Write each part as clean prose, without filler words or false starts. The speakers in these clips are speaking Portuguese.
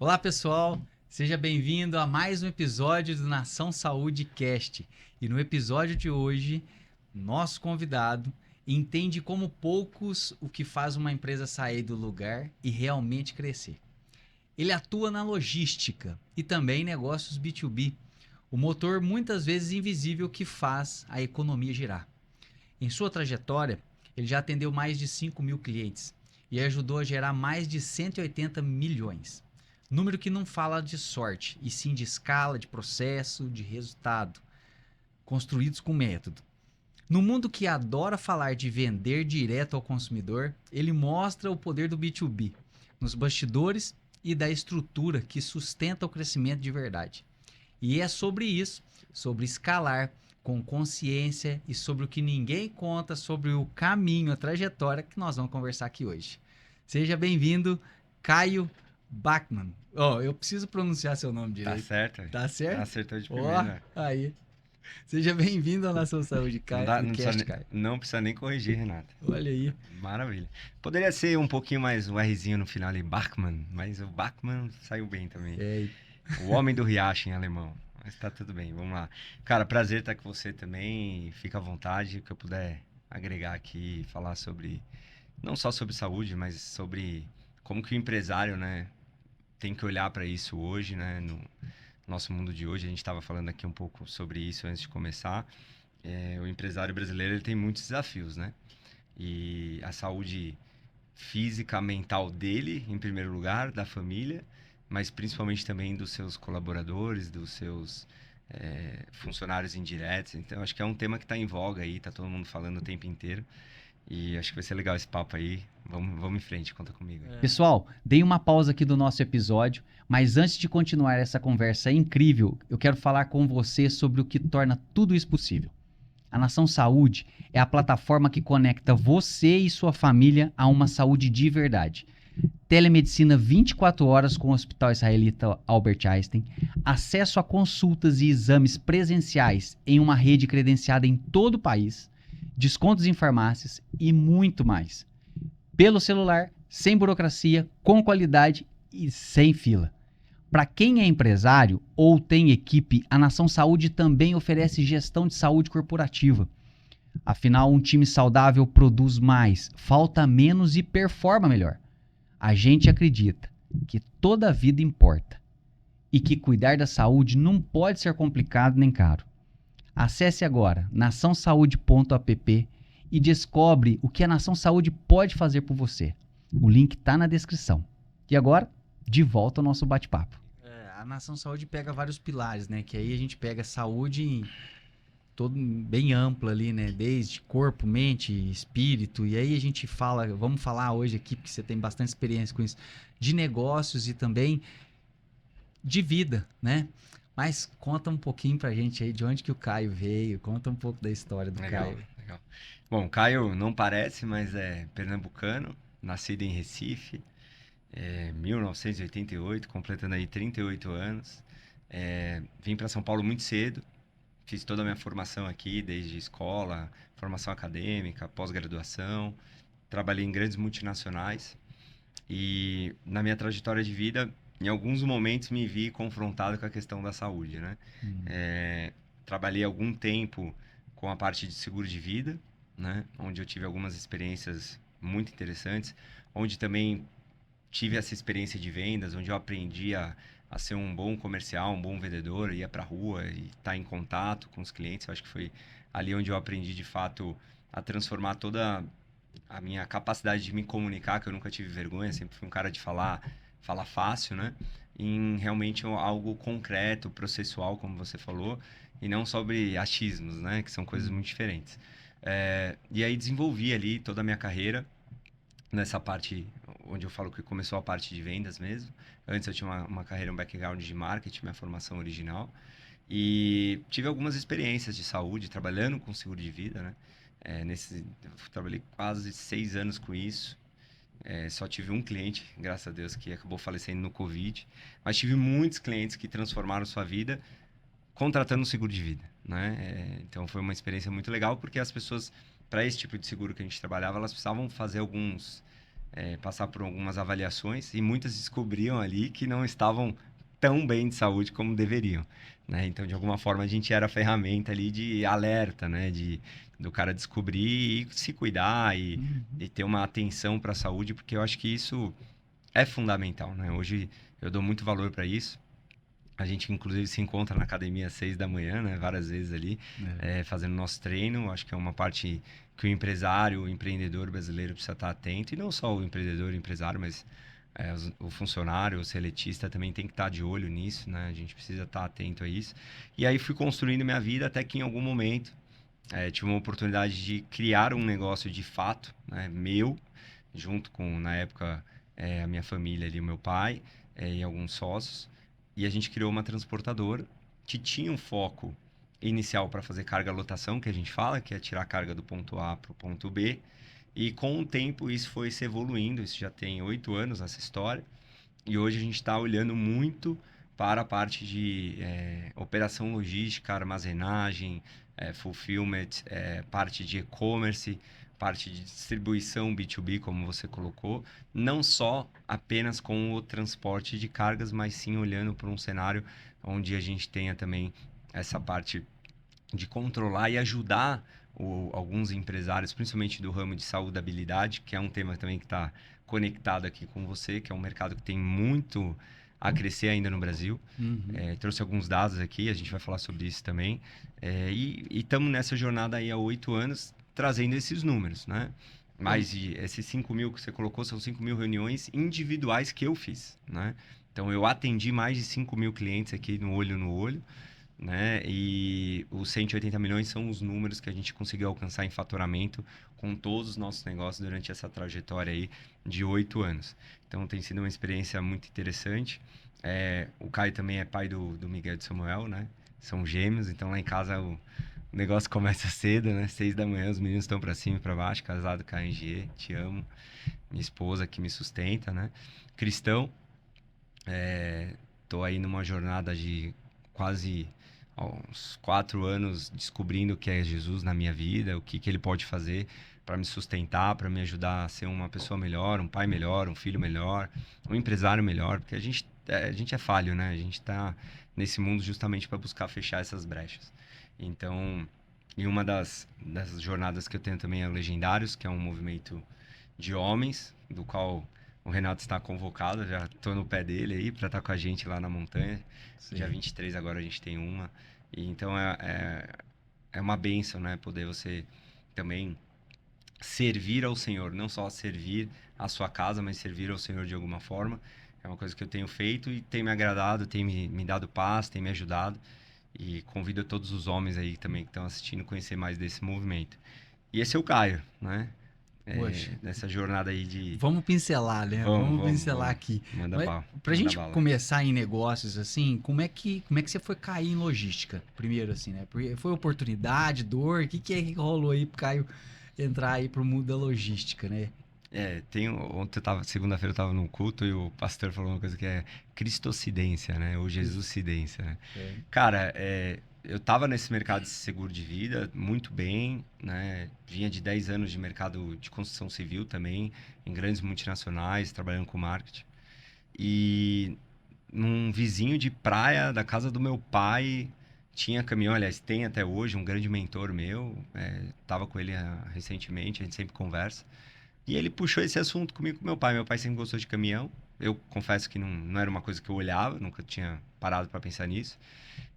Olá, pessoal. Seja bem-vindo a mais um episódio do Nação Saúde Cast. E no episódio de hoje, nosso convidado entende como poucos o que faz uma empresa sair do lugar e realmente crescer. Ele atua na logística e também em negócios B2B, o motor muitas vezes invisível que faz a economia girar. Em sua trajetória, ele já atendeu mais de 5.000 clientes e ajudou a gerar mais de 180 milhões. Número que não fala de sorte, e sim de escala, de processo, de resultado, construídos com método. No mundo que adora falar de vender direto ao consumidor, ele mostra o poder do B2B, nos bastidores e da estrutura que sustenta o crescimento de verdade. E é sobre isso, sobre escalar com consciência e sobre o que ninguém conta sobre o caminho, a trajetória que nós vamos conversar aqui hoje. Seja bem-vindo, Caio Bachmann. Eu preciso pronunciar seu nome Tá direito. certo? Tá certo? Acertou de primeira. Aí. Seja bem-vindo à Nação Saúde, Não, Caio. não, precisa, Caio. não precisa nem corrigir, Renato. Olha aí. Maravilha. Poderia ser um pouquinho mais o Rzinho no final ali, Bachmann, mas o Bachmann saiu bem também. É. O homem do riacho em alemão. Mas tá tudo bem, vamos lá. Cara, prazer estar com você também. Fica à vontade, o que eu puder agregar aqui, falar sobre, não só sobre saúde, mas sobre como que o empresário, né, tem que olhar para isso hoje, né, no nosso mundo de hoje. A gente estava falando aqui um pouco sobre isso antes de começar. O empresário brasileiro ele tem muitos desafios, né? E a saúde física, mental dele, em primeiro lugar, da família, mas principalmente também dos seus colaboradores, dos seus funcionários indiretos. Então, acho que é um tema que está em voga aí, tá todo mundo falando o tempo inteiro. E acho que vai ser legal esse papo aí. Vamos em frente, conta comigo. Pessoal, dei uma pausa aqui do nosso episódio, mas antes de continuar essa conversa incrível, eu quero falar com você sobre o que torna tudo isso possível. A Nação Saúde é a plataforma que conecta você e sua família a uma saúde de verdade. Telemedicina 24 horas com o Hospital Israelita Albert Einstein, acesso a consultas e exames presenciais em uma rede credenciada em todo o país, descontos em farmácias e muito mais. Pelo celular, sem burocracia, com qualidade e sem fila. Para quem é empresário ou tem equipe, a Nação Saúde também oferece gestão de saúde corporativa. Afinal, um time saudável produz mais, falta menos e performa melhor. A gente acredita que toda vida importa e que cuidar da saúde não pode ser complicado nem caro. Acesse agora naçãosaude.app e descobre o que a Nação Saúde pode fazer por você. O link está na descrição. E agora, de volta ao nosso bate-papo. A Nação Saúde pega vários pilares, né? Que aí a gente pega saúde todo bem ampla ali, né? Desde corpo, mente, espírito. E aí a gente vamos falar hoje aqui, porque você tem bastante experiência com isso, de negócios e também de vida, né? Mas conta um pouquinho pra gente aí de onde que o Caio veio, conta um pouco da história do Legal, Caio. legal. Bom, Caio não parece, mas é pernambucano, nascido em Recife, 1988, completando aí 38 anos. Vim para São Paulo muito cedo, fiz toda a minha formação aqui, desde escola, formação acadêmica, pós-graduação, trabalhei em grandes multinacionais e na minha trajetória de vida, em alguns momentos me vi confrontado com a questão da saúde, né? Trabalhei algum tempo com a parte de seguro de vida, né? Onde eu tive algumas experiências muito interessantes, onde também tive essa experiência de vendas, onde eu aprendi a ser um bom comercial, um bom vendedor, ia para a rua e estar em contato com os clientes. Eu acho que foi ali onde eu aprendi, de fato, a transformar toda a minha capacidade de me comunicar, que eu nunca tive vergonha, sempre fui um cara de falar fácil, né? Em realmente algo concreto, processual, como você falou, e não sobre achismos, né? Que são coisas muito diferentes. E aí desenvolvi ali toda a minha carreira nessa parte onde eu falo que começou a parte de vendas mesmo. Antes eu tinha uma carreira, um background de marketing, minha formação original. E tive algumas experiências de saúde, trabalhando com seguro de vida, né? Eu trabalhei quase 6 anos com isso. Só tive um cliente, graças a Deus, que acabou falecendo no Covid. Mas tive muitos clientes que transformaram sua vida contratando um seguro de vida, né? Então foi uma experiência muito legal, porque as pessoas, para esse tipo de seguro que a gente trabalhava, elas precisavam fazer alguns passar por algumas avaliações e muitas descobriam ali que não estavam tão bem de saúde como deveriam, né? Então, de alguma forma, a gente era a ferramenta ali de alerta, né? Do cara descobrir e se cuidar Uhum. e ter uma atenção para a saúde, porque eu acho que isso é fundamental, né? Hoje eu dou muito valor para isso. A gente, inclusive, se encontra na academia às 6 da manhã, né? Várias vezes ali, É. fazendo nosso treino. Acho que é uma parte que o empresário, o empreendedor brasileiro precisa estar atento. E não só o empreendedor, o empresário, mas o funcionário, o seletista também tem que estar de olho nisso, né? A gente precisa estar atento a isso. E aí fui construindo minha vida até que em algum momento tive uma oportunidade de criar um negócio de fato, né? Meu, junto com, na época, a minha família ali, o meu pai e alguns sócios. E a gente criou uma transportadora que tinha um foco inicial para fazer carga-lotação, que a gente fala, que é tirar a carga do ponto A para o ponto B. E com o tempo isso foi se evoluindo, isso já tem 8 anos essa história. E hoje a gente está olhando muito para a parte de operação logística, armazenagem, fulfillment, parte de e-commerce, parte de distribuição B2B, como você colocou, não só apenas com o transporte de cargas, mas sim olhando para um cenário onde a gente tenha também essa parte de controlar e ajudar alguns empresários, principalmente do ramo de saudabilidade, que é um tema também que está conectado aqui com você, que é um mercado que tem muito a crescer ainda no Brasil. Uhum. Trouxe alguns dados aqui, a gente vai falar sobre isso também. E estamos nessa jornada aí há 8 anos, trazendo esses números, né? Mais de esses 5 mil que você colocou são 5 mil reuniões individuais que eu fiz, né? Então, eu atendi mais de 5 mil clientes aqui no olho, né? E os 180 milhões são os números que a gente conseguiu alcançar em faturamento com todos os nossos negócios durante essa trajetória aí de 8 anos. Então tem sido uma experiência muito interessante. O Caio também é pai do Miguel e do Samuel, né? São gêmeos, então lá em casa o negócio começa cedo, né? 6 da manhã os meninos estão para cima e para baixo, casado com a Angie, te amo. Minha esposa que me sustenta, né? Cristão, tô aí numa jornada de quase uns 4 anos descobrindo o que é Jesus na minha vida, o que ele pode fazer para me sustentar, para me ajudar a ser uma pessoa melhor, um pai melhor, um filho melhor, um empresário melhor, porque a gente é falho, né? A gente está nesse mundo justamente para buscar fechar essas brechas. Então, e uma das jornadas que eu tenho também é o Legendários, que é um movimento de homens, do qual o Renato está convocado, já estou no pé dele aí para estar com a gente lá na montanha. Dia Sim. 23 agora a gente tem uma. E então é uma bênção, né? Poder você também servir ao Senhor, não só servir a sua casa, mas servir ao Senhor de alguma forma. É uma coisa que eu tenho feito e tem me agradado, tem me dado paz, tem me ajudado. E convido a todos os homens aí também que estão assistindo a conhecer mais desse movimento. E esse é o Caio, né? Poxa, Nessa jornada aí de. vamos pincelar, né? Vamos, Vamos vamos, pincelar vamos. aqui. Manda Mas bala. pra Manda gente bala. começar em negócios assim, como é que você foi cair em logística? Primeiro assim, né? Porque foi oportunidade, dor, o que é que rolou aí pro Caio entrar aí pro mundo da logística, né? Ontem segunda-feira eu tava num culto e o pastor falou uma coisa que é cristocidência, né? Ou jesuscidência, né? É. Cara, eu tava nesse mercado de seguro de vida muito bem, né? Vinha de 10 anos de mercado de construção civil também, em grandes multinacionais, trabalhando com marketing. E num vizinho de praia da casa do meu pai tinha caminhão, aliás, tem até hoje, um grande mentor meu, tava com ele recentemente, a gente sempre conversa. E ele puxou esse assunto comigo com meu pai. Meu pai sempre gostou de caminhão. Eu confesso que não era uma coisa que eu olhava, nunca tinha parado para pensar nisso.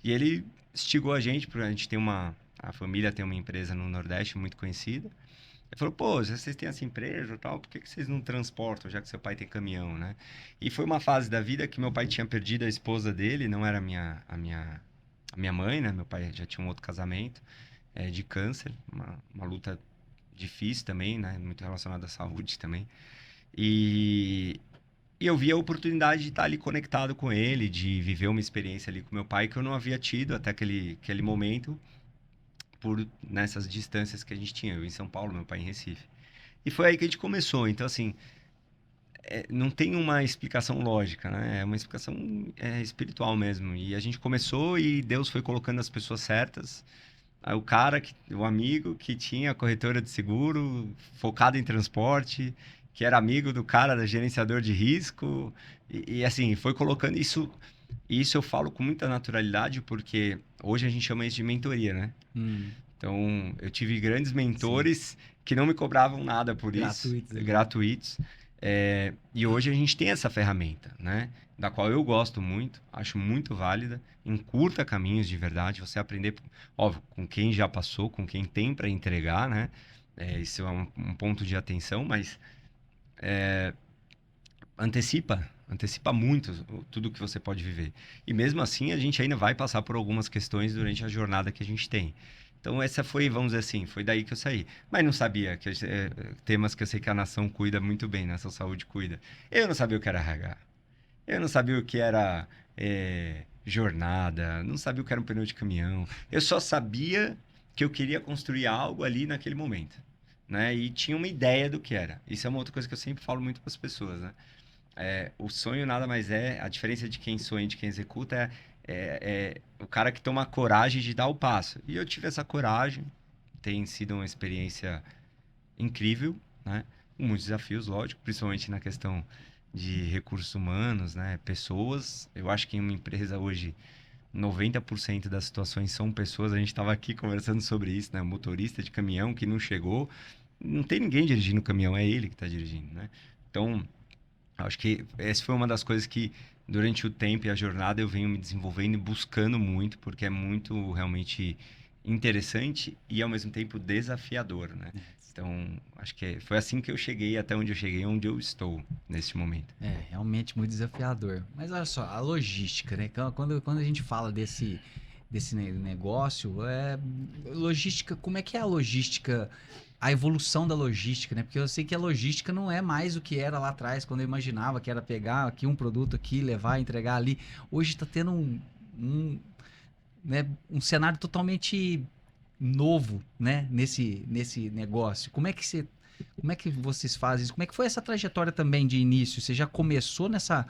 E ele instigou a gente, porque a gente tem a família tem uma empresa no Nordeste muito conhecida. Ele falou, pô, se vocês têm essa empresa e tal, por que vocês não transportam, já que seu pai tem caminhão, né? E foi uma fase da vida que meu pai tinha perdido a esposa dele, não era a minha mãe, né? Meu pai já tinha um outro casamento, de câncer, uma luta difícil também, né? Muito relacionada à saúde também. E, e eu vi a oportunidade de estar ali conectado com ele, de viver uma experiência ali com meu pai que eu não havia tido até aquele momento, por nessas distâncias que a gente tinha. Eu em São Paulo, meu pai em Recife. E foi aí que a gente começou. Então, assim, não tem uma explicação lógica, né? É uma explicação espiritual mesmo. E a gente começou e Deus foi colocando as pessoas certas. Aí o amigo que tinha a corretora de seguro, focado em transporte, que era amigo do cara, da gerenciador de risco, e assim, foi colocando isso. Isso eu falo com muita naturalidade, porque hoje a gente chama isso de mentoria, né? Hum, Então, eu tive grandes sim. mentores que não me cobravam nada por isso, Gratuitos ali, né? gratuitos. E hoje a gente tem essa ferramenta, né? Da qual eu gosto muito, acho muito válida, encurta caminhos de verdade, você aprender, óbvio, com quem já passou, com quem tem para entregar, né? Isso é um ponto de atenção, mas antecipa muito tudo que você pode viver. E mesmo assim, a gente ainda vai passar por algumas questões durante a jornada que a gente tem. Então, essa foi, vamos dizer assim, foi daí que eu saí. Mas não sabia que temas que eu sei que a nação cuida muito bem, né? A nação saúde cuida. Eu não sabia o que era RH. Eu não sabia o que era jornada, não sabia o que era um pneu de caminhão. Eu só sabia que eu queria construir algo ali naquele momento, né? E tinha uma ideia do que era. Isso é uma outra coisa que eu sempre falo muito para as pessoas, né? O sonho nada mais é, a diferença de quem sonha e de quem executa é o cara que toma a coragem de dar o passo. E eu tive essa coragem, tem sido uma experiência incrível, né? Com muitos desafios, lógico, principalmente na questão de recursos humanos, né? Pessoas. Eu acho que em uma empresa hoje, 90% das situações são pessoas. A gente estava aqui conversando sobre isso, né? O motorista de caminhão que não chegou, não tem ninguém dirigindo o caminhão, é ele que está dirigindo, né? Então, acho que essa foi uma das coisas que, durante o tempo e a jornada, eu venho me desenvolvendo e buscando muito, porque é muito realmente interessante e, ao mesmo tempo, desafiador, né? Então, acho que foi assim que eu cheguei até onde eu cheguei, onde eu estou nesse momento. Realmente muito desafiador. Mas olha só, a logística, né? Quando a gente fala desse negócio, logística, como é que é a logística, a evolução da logística, né? Porque eu sei que a logística não é mais o que era lá atrás, quando eu imaginava que era pegar aqui um produto aqui, levar, entregar ali. Hoje está tendo um cenário totalmente novo, né, nesse negócio. Como é que vocês fazem isso? Como é que foi essa trajetória também de início? Você já começou nessa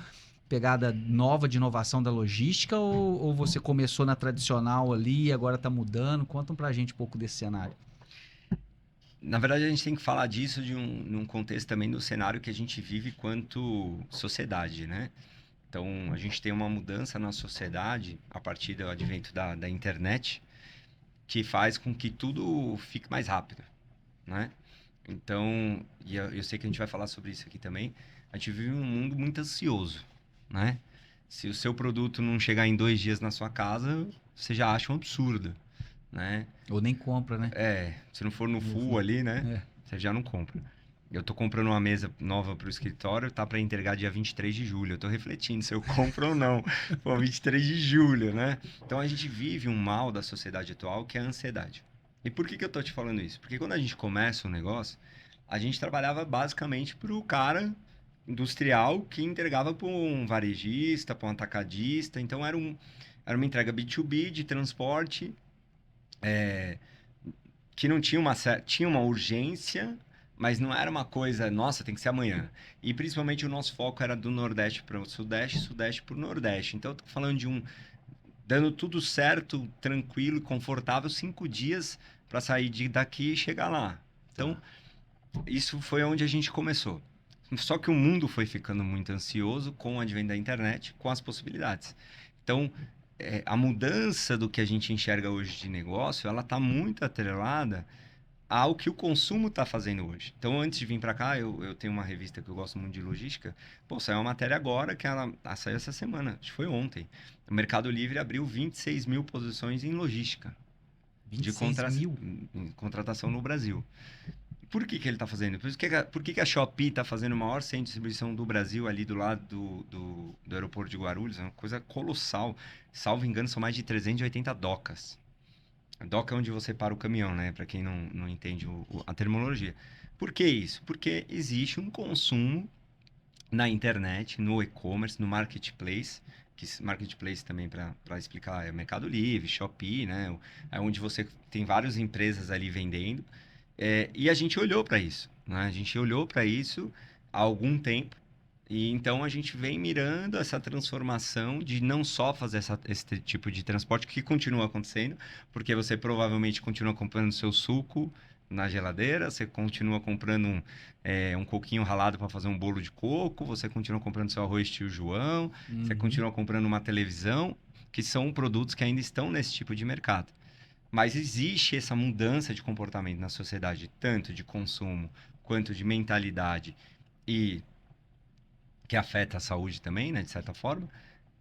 pegada nova de inovação da logística ou você começou na tradicional ali e agora está mudando? Conta pra gente um pouco desse cenário. Na verdade, a gente tem que falar disso num contexto também do cenário que a gente vive quanto sociedade, né? Então, a gente tem uma mudança na sociedade a partir do advento da internet, que faz com que tudo fique mais rápido, né? Então, e eu sei que a gente vai falar sobre isso aqui também, a gente vive um mundo muito ansioso, né? Se o seu produto não chegar em 2 dias na sua casa, você já acha um absurdo, né? Ou nem compra, né? Se não for no No full fundo. ali, né? É. Você já não compra. Eu tô comprando uma mesa nova pro escritório, tá para entregar dia 23 de julho. Eu tô refletindo se eu compro ou não. Pô, 23 de julho, né? Então a gente vive um mal da sociedade atual que é a ansiedade. E por que que eu tô te falando isso? Porque quando a gente começa um negócio, a gente trabalhava basicamente pro cara industrial que entregava para um varejista, para um atacadista. Então era uma entrega B2B de transporte, que não tinha tinha uma urgência, mas não era uma coisa, nossa, tem que ser amanhã. E principalmente o nosso foco era do Nordeste para o Sudeste, Sudeste para o Nordeste. Então eu tô falando de dando tudo certo, tranquilo e confortável, 5 dias para sair daqui e chegar lá. Então, Tá. isso foi onde a gente começou. Só que o mundo foi ficando muito ansioso com o advento da internet, com as possibilidades. Então, a mudança do que a gente enxerga hoje de negócio, ela está muito atrelada ao que o consumo está fazendo hoje. Então, antes de vir para cá, eu tenho uma revista que eu gosto muito de logística. Pô, saiu uma matéria agora que ela saiu essa semana, acho que foi ontem. O Mercado Livre abriu 26 mil posições em logística de 26 mil? contratação no Brasil. Por que que ele está fazendo? Por que que a Shopee está fazendo o maior centro de distribuição do Brasil ali do lado do aeroporto de Guarulhos? É uma coisa colossal. Salvo engano, são mais de 380 docas. A doca é onde você para o caminhão, né? Para quem não entende a terminologia. Por que isso? Porque existe um consumo na internet, no e-commerce, no marketplace, que marketplace também para explicar é Mercado Livre, Shopee, né? É onde você tem várias empresas ali vendendo. E a gente olhou para isso, né? A gente olhou para isso há algum tempo. E então a gente vem mirando essa transformação de não só fazer esse tipo de transporte que continua acontecendo, porque você provavelmente continua comprando seu suco na geladeira, você continua comprando um coquinho ralado para fazer um bolo de coco, você continua comprando seu arroz tio João, você Uhum. continua comprando uma televisão, que são produtos que ainda estão nesse tipo de mercado. Mas existe essa mudança de comportamento na sociedade, tanto de consumo quanto de mentalidade, e que afeta a saúde também, né, de certa forma.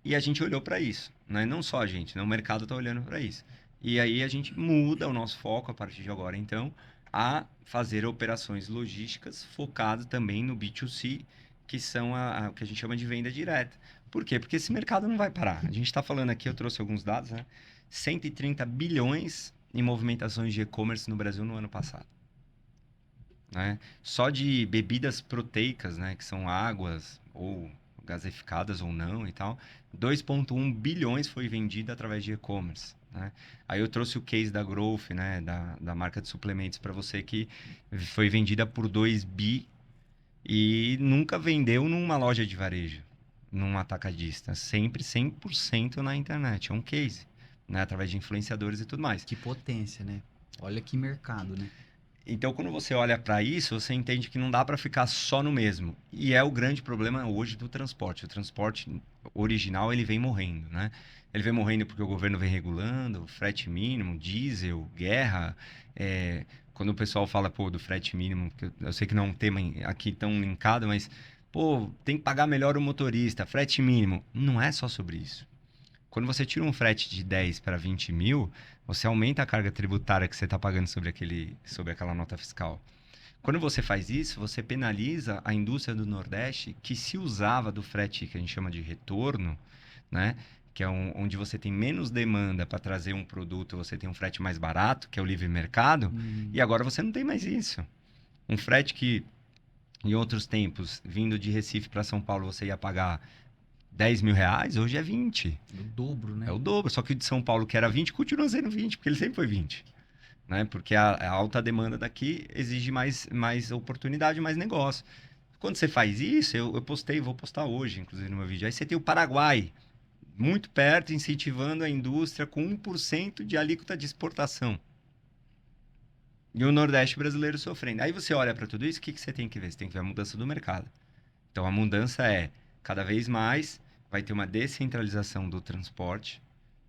E a gente olhou para isso, né? Não só a gente, né? O mercado está olhando para isso. E aí a gente muda o nosso foco a partir de agora, então, a fazer operações logísticas focado também no B2C, que são o que a gente chama de venda direta. Por quê? Porque esse mercado não vai parar. A gente está falando aqui, eu trouxe alguns dados, né? 130 bilhões em movimentações de e-commerce no Brasil no ano passado, né? Só de bebidas proteicas, né, que são águas ou gaseificadas ou não e tal, 2,1 bilhões foi vendido através de e-commerce, né? Aí eu trouxe o case da Growth, né, da marca de suplementos para você, que foi vendida por 2 bi e nunca vendeu numa loja de varejo, num atacadista, sempre 100% na internet, é um case, né, através de influenciadores e tudo mais. Que potência, né? Olha que mercado, né? Então, quando você olha para isso, você entende que não dá para ficar só no mesmo. E é o grande problema hoje do transporte. O transporte original, ele vem morrendo, né? Ele vem morrendo porque o governo vem regulando, frete mínimo, diesel, guerra. Quando o pessoal fala, pô, do frete mínimo, que eu sei que não é um tema aqui tão linkado, mas, pô, tem que pagar melhor o motorista, frete mínimo. Não é só sobre isso. Quando você tira um frete de 10 para 20 mil, você aumenta a carga tributária que você está pagando sobre aquela nota fiscal. Quando você faz isso, você penaliza a indústria do Nordeste, que se usava do frete que a gente chama de retorno, né? Que é onde você tem menos demanda para trazer um produto, você tem um frete mais barato, que é o livre mercado, e Hum, agora você não tem mais isso. Um frete que, em outros tempos, vindo de Recife para São Paulo, você ia pagar 10 mil reais, hoje é 20. o dobro, É né? o dobro, só que o de São Paulo, que era 20, continua sendo 20, porque ele sempre foi 20, né? Porque a alta demanda daqui exige mais oportunidade, mais negócio. Quando você faz isso, eu postei, vou postar hoje, inclusive, no meu vídeo. Aí você tem o Paraguai, muito perto, incentivando a indústria com 1% de alíquota de exportação. E o Nordeste brasileiro sofrendo. Aí você olha para tudo isso, o que você tem que ver? Você tem que ver a mudança do mercado. Então, a mudança é, cada vez mais, vai ter uma descentralização do transporte,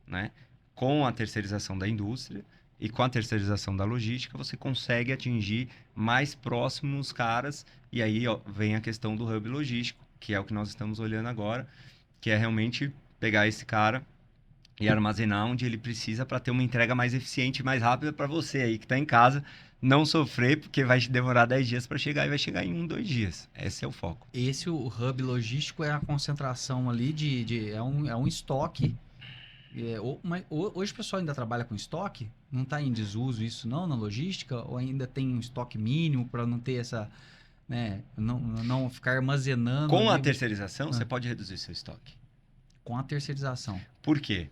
né? Com a terceirização da indústria e com a terceirização da logística, você consegue atingir mais próximos os caras. E aí ó, vem a questão do hub logístico, que é o que nós estamos olhando agora, que é realmente pegar esse cara e armazenar onde ele precisa para ter uma entrega mais eficiente e mais rápida para você aí que está em casa não sofrer, porque vai demorar 10 dias para chegar e vai chegar em 2 dias. Esse é o foco. Esse, o hub logístico, é a concentração ali é um estoque. Hoje o pessoal ainda trabalha com estoque? Não está em desuso isso não na logística? Ou ainda tem um estoque mínimo para não ter essa, né, não ficar armazenando Com a ali terceirização, ah, você pode reduzir seu estoque. com a terceirização? Por quê?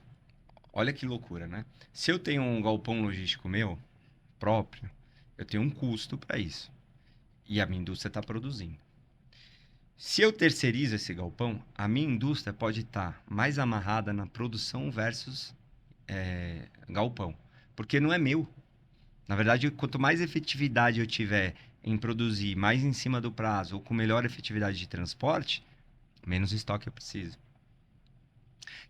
Olha que loucura, né? Se eu tenho um galpão logístico meu próprio, eu tenho um custo para isso. E a minha indústria está produzindo. Se eu terceirizo esse galpão, a minha indústria pode estar mais amarrada na produção versus galpão. Porque não é meu. Na verdade, quanto mais efetividade eu tiver em produzir mais em cima do prazo ou com melhor efetividade de transporte, menos estoque eu preciso.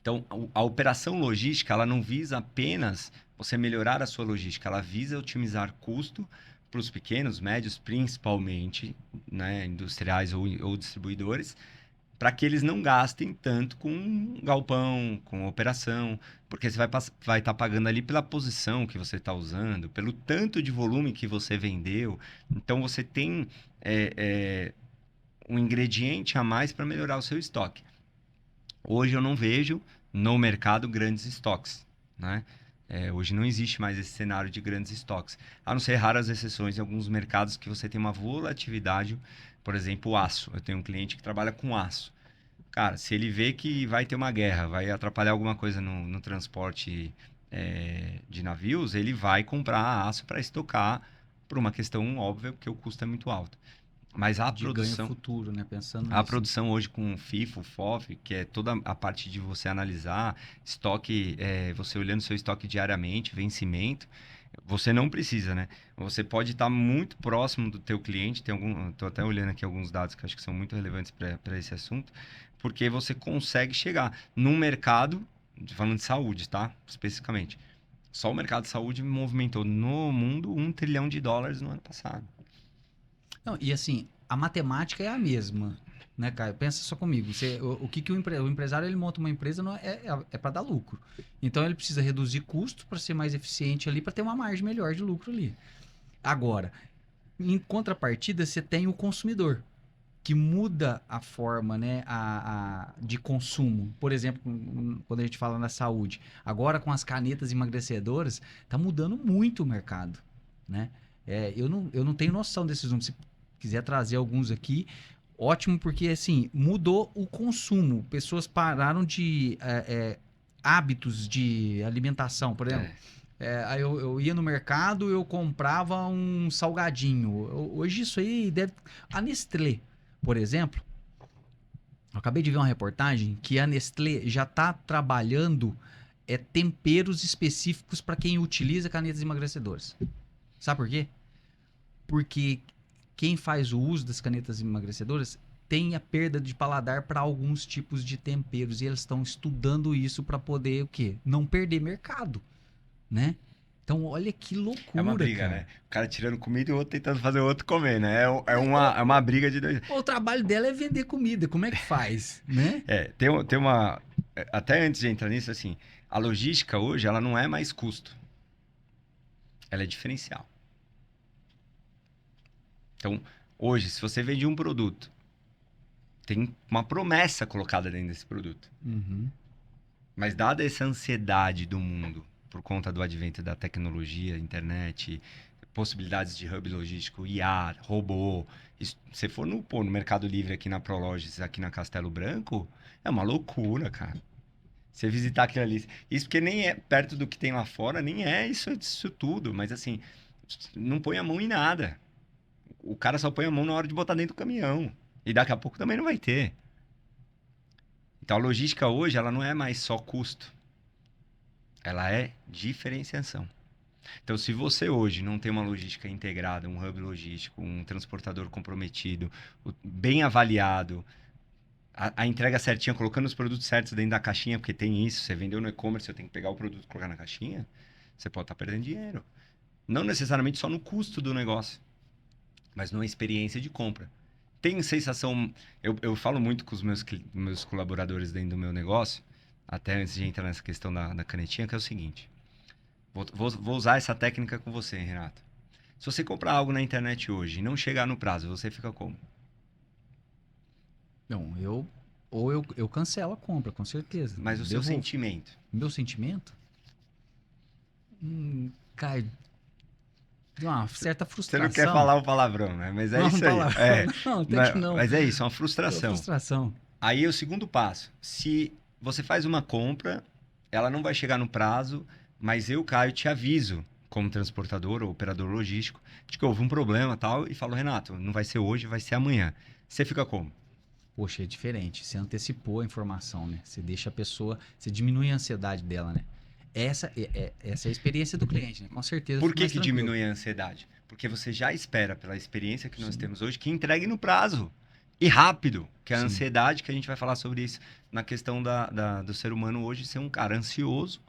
Então, a operação logística, ela não visa apenas você melhorar a sua logística, ela visa otimizar custo para os pequenos, médios, principalmente, né, industriais ou distribuidores, para que eles não gastem tanto com galpão, com operação, porque você vai estar pagando ali pela posição que você está usando, pelo tanto de volume que você vendeu. Então, você tem um ingrediente a mais para melhorar o seu estoque. Hoje eu não vejo no mercado grandes estoques, né? Hoje não existe mais esse cenário de grandes estoques, a não ser raras exceções em alguns mercados que você tem uma volatilidade, por exemplo, o aço. Eu tenho um cliente que trabalha com aço. Cara, se ele vê que vai ter uma guerra, vai atrapalhar alguma coisa no transporte de navios, ele vai comprar aço para estocar por uma questão óbvia, porque o custo é muito alto. Mas De ganho futuro, né? Pensando a nisso. produção hoje com FIFO, FOF, que é toda a parte de você analisar estoque, você olhando seu estoque diariamente, vencimento. Você não precisa, né? Você pode estar muito próximo do teu cliente. Tô até olhando aqui alguns dados que eu acho que são muito relevantes para esse assunto, porque você consegue chegar num mercado, falando de saúde, tá? Especificamente. Só o mercado de saúde movimentou no mundo US$ 1 trilhão no ano passado. Não, e assim, a matemática é a mesma, né, Caio? Pensa só comigo. O que, que o empresário ele monta uma empresa é para dar lucro. Então ele precisa reduzir custo para ser mais eficiente ali, para ter uma margem melhor de lucro ali. Agora, em contrapartida, você tem o consumidor, que muda a forma, né, de consumo. Por exemplo, quando a gente fala na saúde, agora com as canetas emagrecedoras, está mudando muito o mercado, né? Eu não tenho noção desses números. Se quiser trazer alguns aqui, ótimo, porque assim, mudou o consumo. Pessoas pararam de hábitos de alimentação, por exemplo. Aí eu ia no mercado, eu comprava um salgadinho. Hoje isso aí deve. A Nestlé, por exemplo, eu acabei de ver uma reportagem que a Nestlé já está trabalhando temperos específicos para quem utiliza canetas emagrecedoras. Sabe por quê? Porque quem faz o uso das canetas emagrecedoras tem a perda de paladar para alguns tipos de temperos e eles estão estudando isso para poder o quê? Não perder mercado, né? Então, olha que loucura, É uma briga, cara. né? O cara tirando comida e o outro tentando fazer o outro comer, né? É uma briga de dois. O trabalho dela é vender comida, como é que faz, né? Tem uma. Até antes de entrar nisso, assim, a logística hoje, ela não é mais custo. Ela é diferencial. Então, hoje, se você vende um produto, tem uma promessa colocada dentro desse produto. Uhum. Mas dada essa ansiedade do mundo, por conta do advento da tecnologia, internet, possibilidades de hub logístico, IA, robô, se for no Mercado Livre aqui na Prologes, aqui na Castelo Branco, é uma loucura, cara. Você visitar aquilo ali. Isso porque nem é perto do que tem lá fora, nem é isso tudo. Mas assim, não põe a mão em nada. O cara só põe a mão na hora de botar dentro do caminhão. E daqui a pouco também não vai ter. Então a logística hoje, ela não é mais só custo. Ela é diferenciação. Então, se você hoje não tem uma logística integrada, um hub logístico, um transportador comprometido, bem avaliado, a entrega certinha, colocando os produtos certos dentro da caixinha, porque tem isso, você vendeu no e-commerce, eu tenho que pegar o produto e colocar na caixinha, você pode estar perdendo dinheiro. Não necessariamente só no custo do negócio, mas numa experiência de compra. Tem sensação... Eu falo muito com os meus colaboradores dentro do meu negócio, até antes de entrar nessa questão da canetinha, que é o seguinte. Vou usar essa técnica com você, Renato. Se você comprar algo na internet hoje e não chegar no prazo, você fica como? Não, eu cancelo a compra, com certeza. Mas o seu sentimento? Meu sentimento? Cara, de uma certa Você frustração. não quer falar o palavrão, né? Mas é Não, isso aí. palavrão, não, até que não. Mas é isso, é uma É frustração. frustração. Aí o segundo passo. Se você faz uma compra, ela não vai chegar no prazo, mas eu, Caio, te aviso, como transportador ou operador logístico, de que houve um problema e tal, e falo, Renato, não vai ser hoje, vai ser amanhã. Você fica como? Poxa, é diferente. Você antecipou a informação, né? Você deixa a pessoa, você diminui a ansiedade dela, né? Essa é a experiência do cliente, né? Com certeza. Por fica que mais que tranquilo. diminui a ansiedade? Porque você já espera, pela experiência que nós temos hoje, que entregue no prazo. E rápido, que é a Sim. ansiedade, que a gente vai falar sobre isso na questão do ser humano hoje ser um cara ansioso,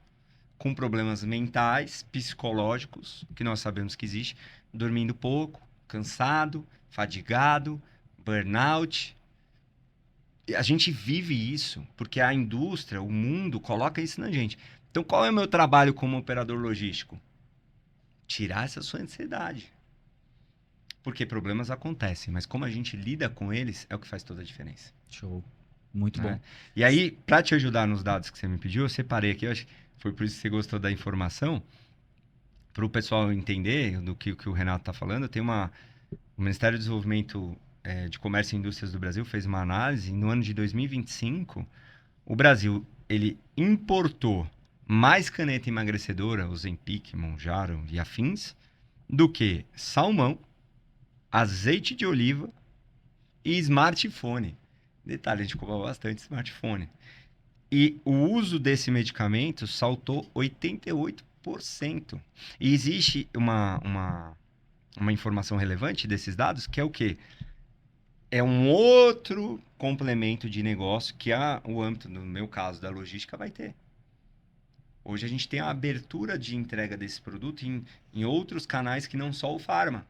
com problemas mentais, psicológicos, que nós sabemos que existe, dormindo pouco, cansado, fadigado, burnout. E a gente vive isso porque a indústria, o mundo, coloca isso na gente. Então, qual é o meu trabalho como operador logístico? Tirar essa sua ansiedade. Porque problemas acontecem, mas como a gente lida com eles é o que faz toda a diferença. Show. Muito Né? bom. E aí, para te ajudar nos dados que você me pediu, eu separei aqui, eu acho que foi por isso que você gostou da informação, para o pessoal entender do que o Renato está falando, o Ministério do Desenvolvimento de Comércio e Indústrias do Brasil fez uma análise, e no ano de 2025, o Brasil ele importou mais caneta emagrecedora, Ozempic, Mounjaro e afins, do que salmão, azeite de oliva e smartphone. Detalhe, a gente comprou bastante smartphone. E o uso desse medicamento saltou 88%. 100%. E existe uma informação relevante desses dados, que é o quê? É um outro complemento de negócio que o âmbito, no meu caso, da logística vai ter. Hoje a gente tem a abertura de entrega desse produto em outros canais que não só o farma.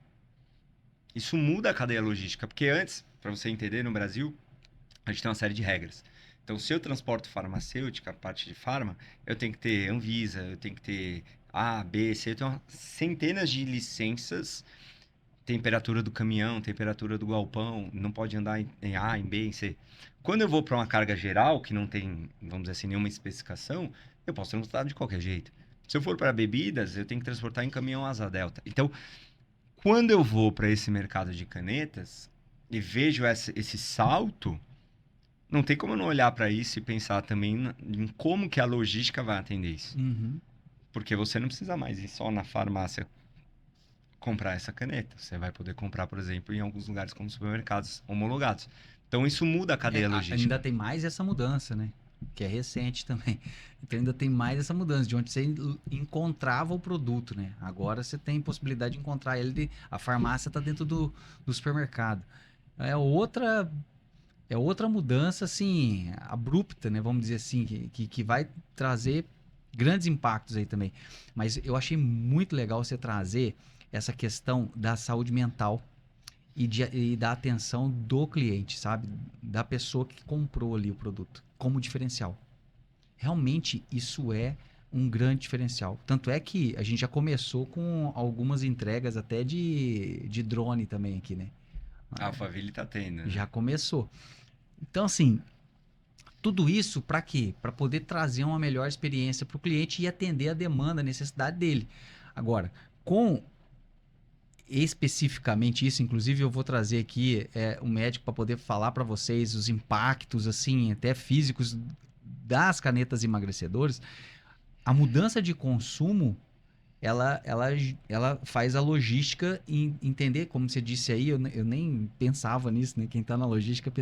Isso muda a cadeia logística, porque antes, para você entender, no Brasil, a gente tem uma série de regras. Então, se eu transporto farmacêutica, a parte de farma, eu tenho que ter Anvisa, eu tenho que ter A, B, C, eu tenho centenas de licenças, temperatura do caminhão, temperatura do galpão, não pode andar em A, em B, em C. Quando eu vou para uma carga geral, que não tem, vamos dizer assim, nenhuma especificação, eu posso transportar de qualquer jeito. Se eu for para bebidas, eu tenho que transportar em caminhão asa delta. Então, quando eu vou para esse mercado de canetas e vejo esse salto, não tem como eu não olhar para isso e pensar também em como que a logística vai atender isso. Uhum. Porque você não precisa mais ir só na farmácia comprar essa caneta. Você vai poder comprar, por exemplo, em alguns lugares como supermercados homologados. Então, isso muda a cadeia logística. Ainda tem mais essa mudança, né? Que é recente também. Então ainda tem mais essa mudança, de onde você encontrava o produto, né? Agora você tem possibilidade de encontrar ele, a farmácia está dentro do supermercado. É outra mudança, assim, abrupta, né? Vamos dizer assim, que vai trazer grandes impactos aí também. Mas eu achei muito legal você trazer essa questão da saúde mental e da atenção do cliente, sabe? Da pessoa que comprou ali o produto, como diferencial. Realmente, isso é um grande diferencial. Tanto é que a gente já começou com algumas entregas até de drone também aqui, né? A Alphaville tá tendo, né? Já começou. Então, assim, tudo isso para quê? Para poder trazer uma melhor experiência para o cliente e atender a demanda, a necessidade dele. Agora, com especificamente isso, inclusive eu vou trazer aqui um médico para poder falar para vocês os impactos, assim, até físicos das canetas emagrecedoras. A mudança de consumo, ela faz a logística entender, como você disse aí, eu nem pensava nisso, né? Quem está na logística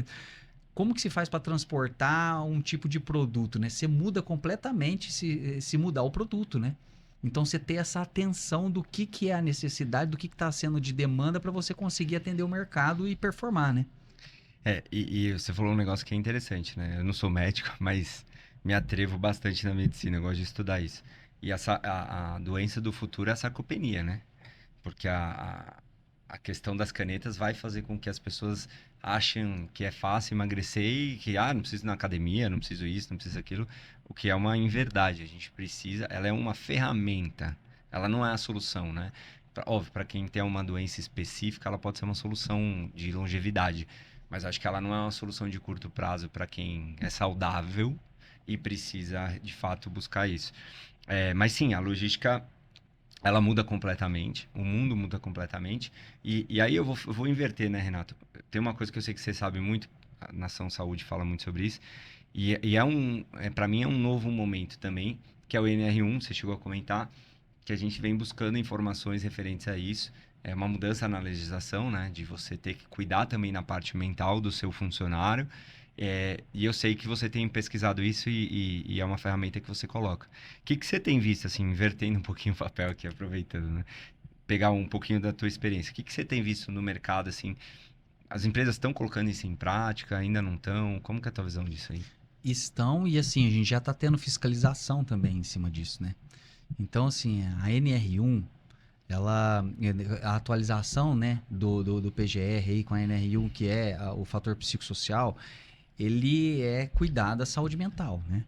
como que se faz para transportar um tipo de produto, né? Você muda completamente se mudar o produto, né? Então, você ter essa atenção do que é a necessidade, do que está sendo de demanda para você conseguir atender o mercado e performar, né? E você falou um negócio que é interessante, né? Eu não sou médico, mas me atrevo bastante na medicina, eu gosto de estudar isso. E a doença do futuro é a sarcopenia, né? Porque a questão das canetas vai fazer com que as pessoas achem que é fácil emagrecer e que, não preciso ir na academia, não preciso isso, não preciso aquilo, o que é uma inverdade. A gente precisa, ela é uma ferramenta, ela não é a solução, né? Óbvio, para quem tem uma doença específica, ela pode ser uma solução de longevidade, mas acho que ela não é uma solução de curto prazo para quem é saudável e precisa, de fato, buscar isso. Mas sim, a logística ela muda completamente, o mundo muda completamente. E aí eu vou inverter, né, Renato? Tem uma coisa que eu sei que você sabe muito, a Nação Saúde fala muito sobre isso, para mim é um novo momento também, que é o NR1, você chegou a comentar, que a gente vem buscando informações referentes a isso. É uma mudança na legislação, né, de você ter que cuidar também na parte mental do seu funcionário. E eu sei que você tem pesquisado isso e é uma ferramenta que você coloca. O que você tem visto, assim, invertendo um pouquinho o papel aqui, aproveitando, né? Pegar um pouquinho da tua experiência. O que você tem visto no mercado, assim? As empresas estão colocando isso em prática, ainda não estão? Como que é a tua visão disso aí? Estão, e assim, a gente já está tendo fiscalização também em cima disso, né? Então, assim, a NR1, a atualização, né, do PGR aí com a NR1, que é o fator psicossocial, ele é cuidar da saúde mental, né?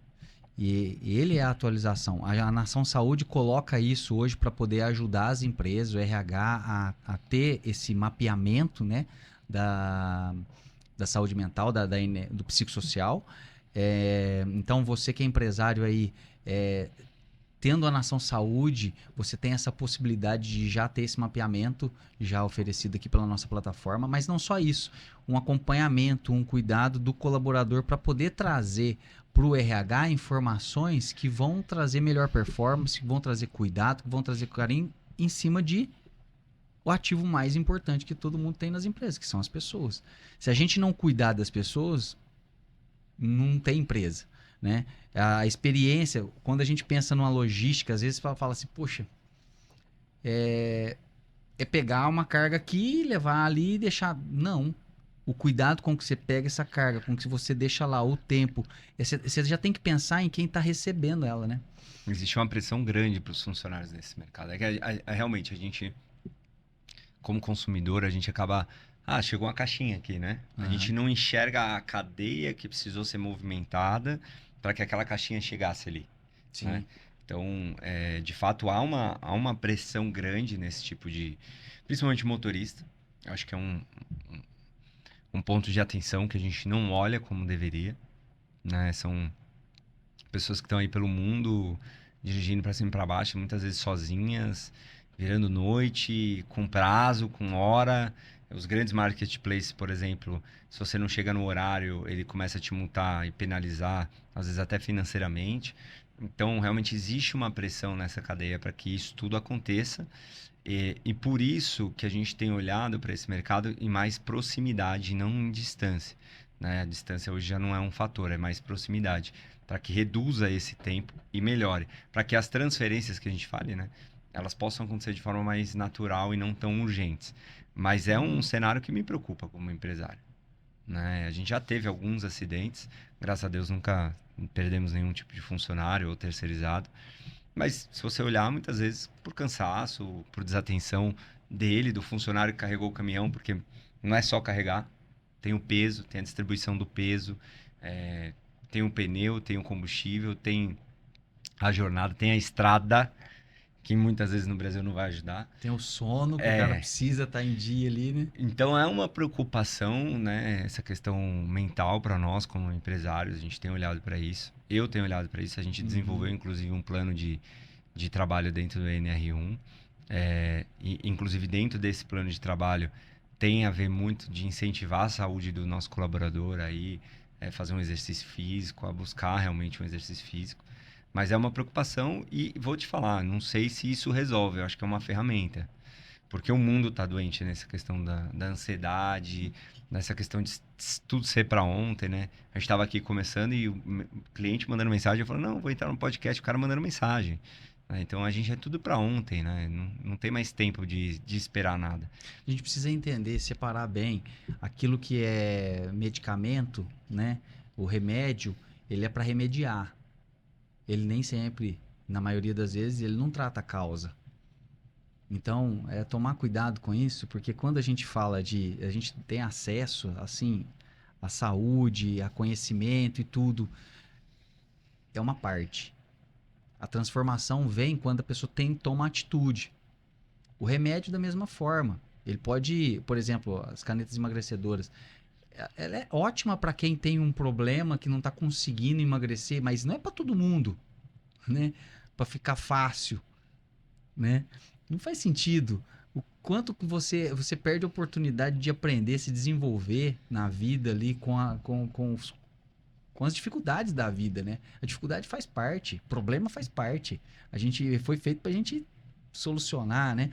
E ele é a atualização. A Nação Saúde coloca isso hoje para poder ajudar as empresas, o RH, a ter esse mapeamento, né, da saúde mental, do psicossocial. Então, você que é empresário aí, tendo a Nação Saúde, você tem essa possibilidade de já ter esse mapeamento já oferecido aqui pela nossa plataforma, mas não só isso, um acompanhamento, um cuidado do colaborador para poder trazer para o RH informações que vão trazer melhor performance, que vão trazer cuidado, que vão trazer carinho em cima de o ativo mais importante que todo mundo tem nas empresas, que são as pessoas. Se a gente não cuidar das pessoas, não tem empresa. né? A experiência, quando a gente pensa numa logística, às vezes fala assim, poxa, é pegar uma carga aqui, levar ali e deixar. Não. O cuidado com que você pega essa carga, com que você deixa lá, o tempo. Você já tem que pensar em quem está recebendo ela, né? Existe uma pressão grande para os funcionários nesse mercado. É que realmente a gente, como consumidor, a gente acaba. Ah, chegou uma caixinha aqui, né? A gente não enxerga a cadeia que precisou ser movimentada para que aquela caixinha chegasse ali, Sim. né? Então, de fato, há uma pressão grande nesse tipo de. Principalmente motorista. Eu acho que é um ponto de atenção que a gente não olha como deveria, né? São pessoas que estão aí pelo mundo dirigindo para cima e para baixo, muitas vezes sozinhas, virando noite, com prazo, com hora. Os grandes marketplaces, por exemplo, se você não chega no horário, ele começa a te multar e penalizar, às vezes até financeiramente. Então, realmente existe uma pressão nessa cadeia para que isso tudo aconteça. E por isso que a gente tem olhado para esse mercado em mais proximidade, não em distância, né? A distância hoje já não é um fator, é mais proximidade, para que reduza esse tempo e melhore, para que as transferências que a gente fale, né, elas possam acontecer de forma mais natural e não tão urgentes. Mas é um cenário que me preocupa como empresário, né? A gente já teve alguns acidentes, graças a Deus nunca perdemos nenhum tipo de funcionário ou terceirizado. Mas se você olhar, muitas vezes por cansaço, por desatenção dele, do funcionário que carregou o caminhão, porque não é só carregar, tem o peso, tem a distribuição do peso, é, tem o pneu, tem o combustível, tem a jornada, tem a estrada, que muitas vezes no Brasil não vai ajudar. Tem o sono que o cara É, precisa estar em dia ali, né? então é uma preocupação, né, essa questão mental para nós como empresários, a gente tem olhado para isso. Eu tenho olhado para isso, a gente desenvolveu inclusive um plano de trabalho dentro do NR1. E, inclusive dentro desse plano de trabalho tem a ver muito de incentivar a saúde do nosso colaborador aí, fazer um exercício físico, a buscar realmente um exercício físico. Mas é uma preocupação e vou te falar, não sei se isso resolve, eu acho que é uma ferramenta. Porque o mundo está doente nessa questão da ansiedade, nessa questão de tudo ser para ontem, né? A gente estava aqui começando e o cliente mandando mensagem, eu falando, não, vou entrar no podcast, o cara mandando mensagem. Então a gente é tudo para ontem, né? Não tem mais tempo de esperar nada. A gente precisa entender, separar bem aquilo que é medicamento, né? O remédio, ele é para remediar. Ele nem sempre, na maioria das vezes, ele não trata a causa. Então, é tomar cuidado com isso, porque quando a gente fala a gente tem acesso, assim, à saúde, a conhecimento e tudo, é uma parte. A transformação vem quando a pessoa toma atitude. O remédio da mesma forma. Ele pode, por exemplo, as canetas emagrecedoras, ela é ótima para quem tem um problema que não está conseguindo emagrecer, mas não é para todo mundo, né? Para ficar fácil, né? Não faz sentido. O quanto que você perde a oportunidade de aprender, se desenvolver na vida ali com as dificuldades da vida, né? A dificuldade faz parte, problema faz parte. A gente foi feito para a gente solucionar, né?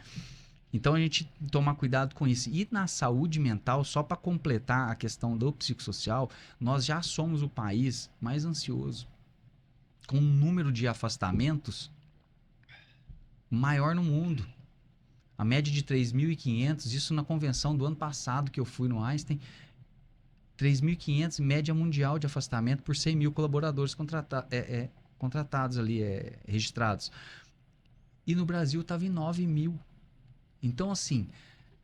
Então a gente tomar cuidado com isso. E na saúde mental, só para completar a questão do psicossocial, nós já somos o país mais ansioso, com um número de afastamentos maior no mundo. A média de 3.500, isso na convenção do ano passado que eu fui no Einstein, 3.500 média mundial de afastamento por 100 mil colaboradores contratados ali, registrados. E no Brasil estava em 9 mil. Então, assim,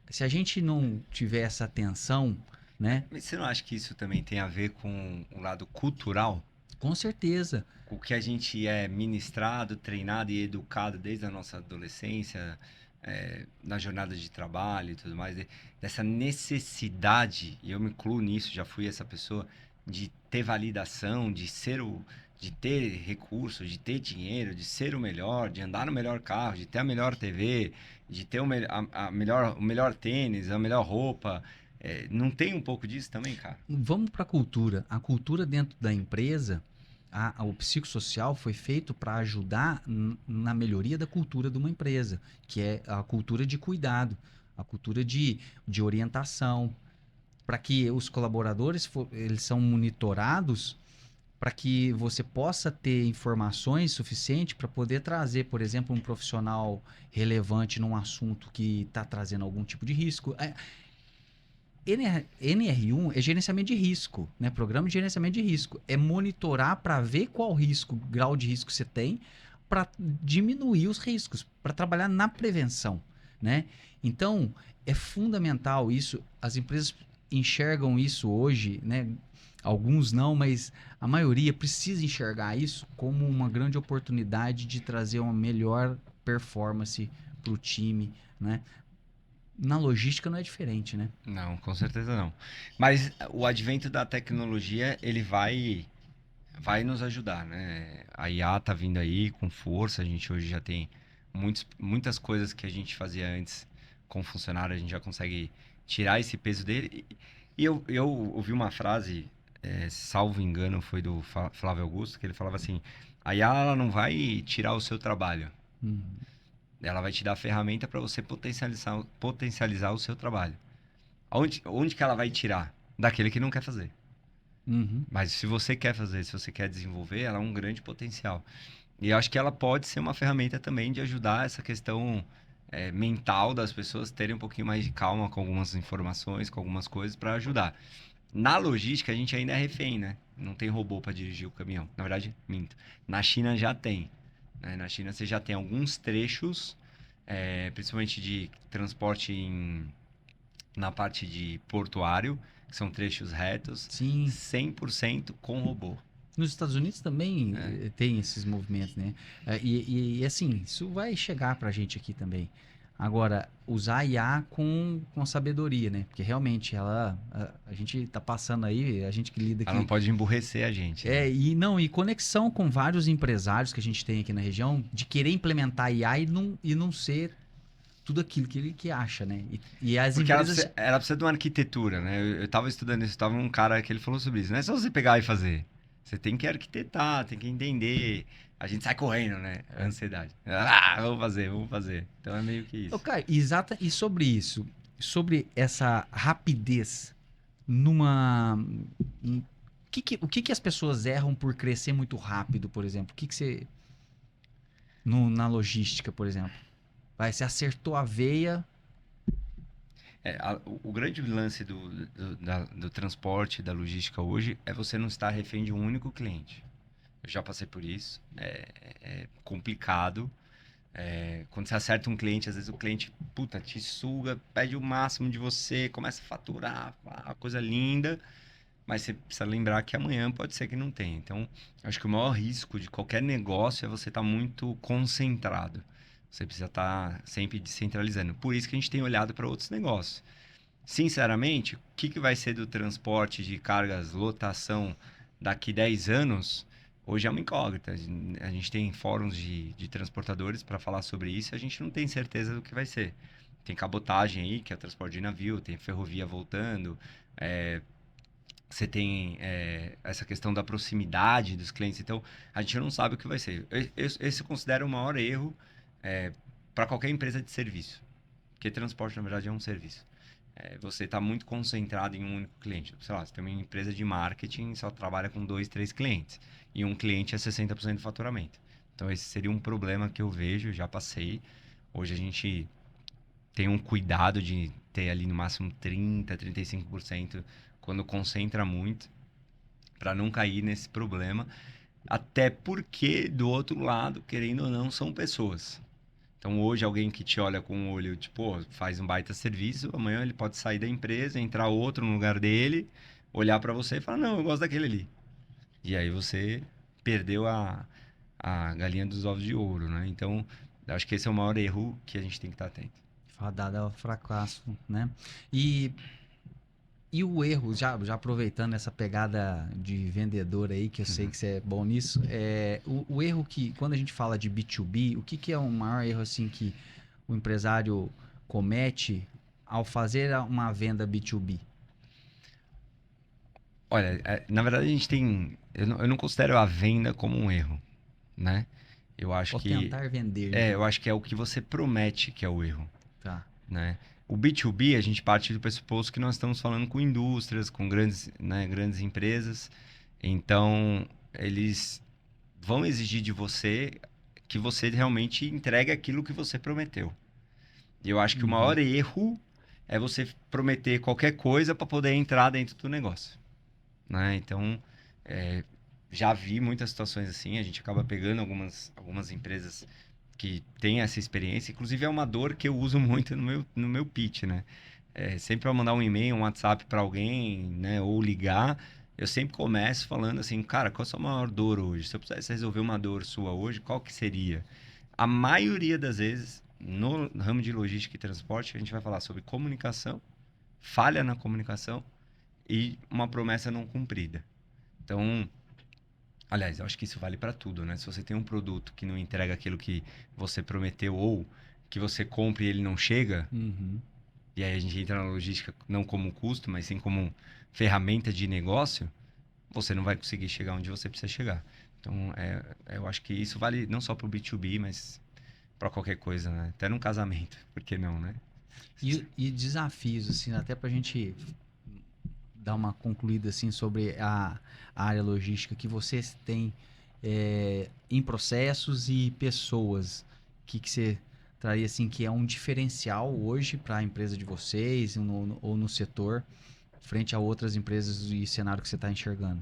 se a gente não tiver essa atenção, né? Mas você não acha que isso também tem a ver com o lado cultural? Com certeza. O que a gente é ministrado, treinado e educado desde a nossa adolescência, na jornada de trabalho e tudo mais, dessa necessidade, e eu me incluo nisso, já fui essa pessoa, de ter validação, de ter recursos, de ter dinheiro, de ser o melhor, de andar no melhor carro, de ter a melhor TV, de ter o melhor tênis, a melhor roupa. Não tem um pouco disso também, cara? Vamos para a cultura. A cultura dentro da empresa, o psicossocial foi feito para ajudar na melhoria da cultura de uma empresa, que é a cultura de cuidado, a cultura de orientação, para que os colaboradores eles são monitorados para que você possa ter informações suficientes para poder trazer, por exemplo, um profissional relevante num assunto que está trazendo algum tipo de risco. NR1 é gerenciamento de risco, né? Programa de gerenciamento de risco. É monitorar para ver qual risco, grau de risco você tem, para diminuir os riscos, para trabalhar na prevenção, né? Então, é fundamental isso. As empresas enxergam isso hoje, né? Alguns não, mas a maioria precisa enxergar isso como uma grande oportunidade de trazer uma melhor performance para o time, né? Na logística não é diferente, né? Não, com certeza não. Mas o advento da tecnologia, ele vai nos ajudar, né? A IA tá vindo aí com força, a gente hoje já tem muitas coisas que a gente fazia antes com funcionário, a gente já consegue tirar esse peso dele. E eu ouvi uma frase, salvo engano, foi do Flávio Augusto, que ele falava assim, a IA ela não vai tirar o seu trabalho, Uhum. ela vai te dar a ferramenta para você potencializar o seu trabalho. Onde que ela vai tirar? Daquele que não quer fazer. Uhum. Mas se você quer fazer, se você quer desenvolver, ela é um grande potencial. E eu acho que ela pode ser uma ferramenta também de ajudar essa questão mental das pessoas terem um pouquinho mais de calma com algumas informações, com algumas coisas para ajudar. Na logística, a gente ainda é refém, né? Não tem robô para dirigir o caminhão. Na verdade, minto. Na China já tem. Né? Na China você já tem alguns trechos, principalmente de transporte na parte de portuário, que são trechos retos, Sim. 100% com robô. Nos Estados Unidos também tem esses movimentos, né? Assim, isso vai chegar pra gente aqui também. Agora, usar a IA com sabedoria, né? Porque realmente a gente tá passando aí, a gente que lida Ela não aqui. pode emburrecer a gente. Né? E conexão com vários empresários que a gente tem aqui na região, de querer implementar a IA e não ser tudo aquilo que ele que acha, né? E as Porque empresas. ela precisa de uma arquitetura, né? Eu tava estudando isso, tava um cara que ele falou sobre isso. Não é só você pegar e fazer. Você tem que arquitetar, tem que entender. A gente sai correndo, né? A ansiedade. Ah, vamos fazer, vamos fazer. Então é meio que Ô, isso. Caio, exata, e sobre isso, sobre essa rapidez numa. O que as pessoas erram por crescer muito rápido, por exemplo? O que você. Na logística, por exemplo. Você acertou a veia. O grande lance do transporte, da logística hoje, é você não estar refém de um único cliente. Eu já passei por isso. É complicado. Quando você acerta um cliente, às vezes o cliente, puta, te suga, pede o máximo de você, começa a faturar, coisa linda, mas você precisa lembrar que amanhã pode ser que não tenha. Então, acho que o maior risco de qualquer negócio é você estar muito concentrado. Você precisa estar sempre descentralizando. Por isso que a gente tem olhado para outros negócios. Sinceramente, o que vai ser do transporte de cargas, lotação daqui 10 anos? Hoje é uma incógnita. A gente tem fóruns de transportadores para falar sobre isso e a gente não tem certeza do que vai ser. Tem cabotagem aí, que é o transporte de navio, tem ferrovia voltando, você tem essa questão da proximidade dos clientes. Então, a gente não sabe o que vai ser. Esse eu considero o maior erro para qualquer empresa de serviço. Porque transporte, na verdade, é um serviço. Você está muito concentrado em um único cliente. Sei lá, você tem uma empresa de marketing, só trabalha com 2, 3 clientes. E um cliente é 60% do faturamento. Então, esse seria um problema que eu vejo, já passei. Hoje a gente tem um cuidado de ter ali no máximo 30, 35% quando concentra muito, para não cair nesse problema. Até porque, do outro lado, querendo ou não, são pessoas. Então, hoje, alguém que te olha com um olho, tipo, faz um baita serviço, amanhã ele pode sair da empresa, entrar outro no lugar dele, olhar para você e falar, não, eu gosto daquele ali. E aí você perdeu a galinha dos ovos de ouro, né? Então, acho que esse é o maior erro que a gente tem que estar atento. Fadada ao fracasso, né? E o erro, já aproveitando essa pegada de vendedor aí, que eu sei que você é bom nisso, o erro que, quando a gente fala de B2B, o que é o maior erro assim que o empresário comete ao fazer uma venda B2B? Olha, na verdade a gente tem. Eu não considero a venda como um erro, né? Eu acho Ou que. tentar vender, então. Eu acho que é o que você promete que é o erro, Tá. né? O B2B, a gente parte do pressuposto que nós estamos falando com indústrias, com grandes, né, grandes empresas. Então, eles vão exigir de você que você realmente entregue aquilo que você prometeu. E eu acho que o maior erro é você prometer qualquer coisa para poder entrar dentro do negócio, né? Então, já vi muitas situações assim, a gente acaba pegando algumas empresas que têm essa experiência, inclusive é uma dor que eu uso muito no meu pitch, né? Sempre ao mandar um e-mail, um WhatsApp para alguém, né, ou ligar, eu sempre começo falando assim, cara, qual é a sua maior dor hoje? Se eu pudesse resolver uma dor sua hoje, qual que seria? A maioria das vezes, no ramo de logística e transporte, a gente vai falar sobre comunicação, falha na comunicação e uma promessa não cumprida. Então, aliás, eu acho que isso vale para tudo, né? Se você tem um produto que não entrega aquilo que você prometeu ou que você compra e ele não chega, e aí a gente entra na logística não como custo, mas sim como ferramenta de negócio, você não vai conseguir chegar onde você precisa chegar. Então, eu acho que isso vale não só para o B2B, mas para qualquer coisa, né? Até num casamento, por que não, né? E desafios, assim, até pra gente dar uma concluída, assim, sobre a área logística que vocês têm em processos e pessoas. O que você traria, assim, que é um diferencial hoje para a empresa de vocês ou no setor, frente a outras empresas e cenário que você está enxergando?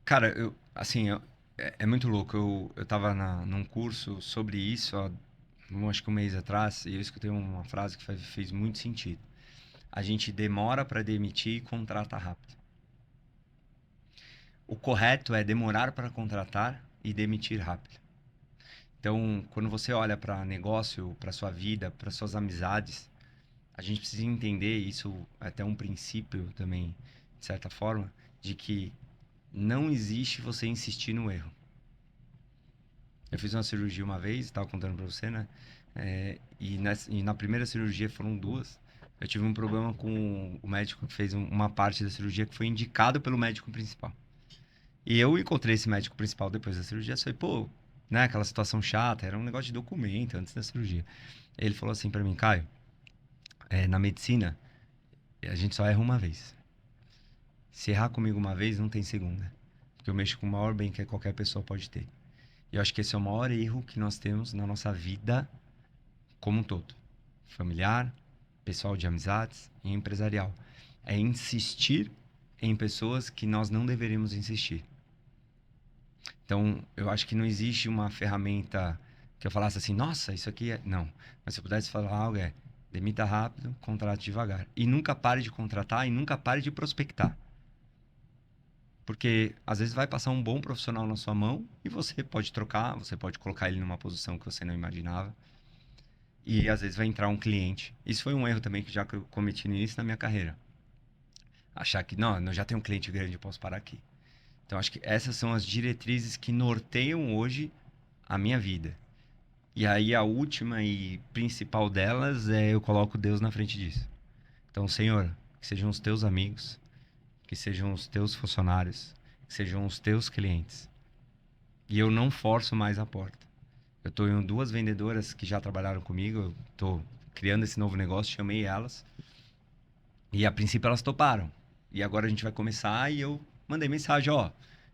Cara, é muito louco. Eu tava num curso sobre isso, acho que um mês atrás, e eu escutei uma frase que fez muito sentido. A gente demora para demitir e contrata rápido. O correto é demorar para contratar e demitir rápido. Então, quando você olha para negócio, para sua vida, para suas amizades, a gente precisa entender isso, até um princípio também, de certa forma, de que não existe você insistir no erro. Eu fiz uma cirurgia uma vez, estava contando para você, né? E na primeira cirurgia foram duas. Eu tive um problema com o médico que fez uma parte da cirurgia que foi indicado pelo médico principal. E eu encontrei esse médico principal depois da cirurgia, falei, pô, né, aquela situação chata, era um negócio de documento antes da cirurgia. Ele falou assim para mim, Caio, na medicina, a gente só erra uma vez. Se errar comigo uma vez, não tem segunda. Porque eu mexo com o maior bem que qualquer pessoa pode ter. E eu acho que esse é o maior erro que nós temos na nossa vida como um todo. Familiar, pessoal de amizades e empresarial. É insistir em pessoas que nós não deveríamos insistir. Então, eu acho que não existe uma ferramenta que eu falasse assim, nossa, isso aqui é... Não. Mas se eu pudesse falar algo, demita rápido, contrate devagar. E nunca pare de contratar e nunca pare de prospectar. Porque às vezes vai passar um bom profissional na sua mão e você pode trocar, você pode colocar ele numa posição que você não imaginava. E às vezes vai entrar um cliente. Isso foi um erro também que eu cometi no início da minha carreira. Achar que, não, eu já tenho um cliente grande, eu posso parar aqui. Então acho que essas são as diretrizes que norteiam hoje a minha vida. E aí a última e principal delas é eu coloco Deus na frente disso. Então, Senhor, que sejam os teus amigos, que sejam os teus funcionários, que sejam os teus clientes. E eu não forço mais a porta. Eu estou em duas vendedoras que já trabalharam comigo, eu estou criando esse novo negócio, chamei elas. E a princípio elas toparam. E agora a gente vai começar e eu mandei mensagem, ó,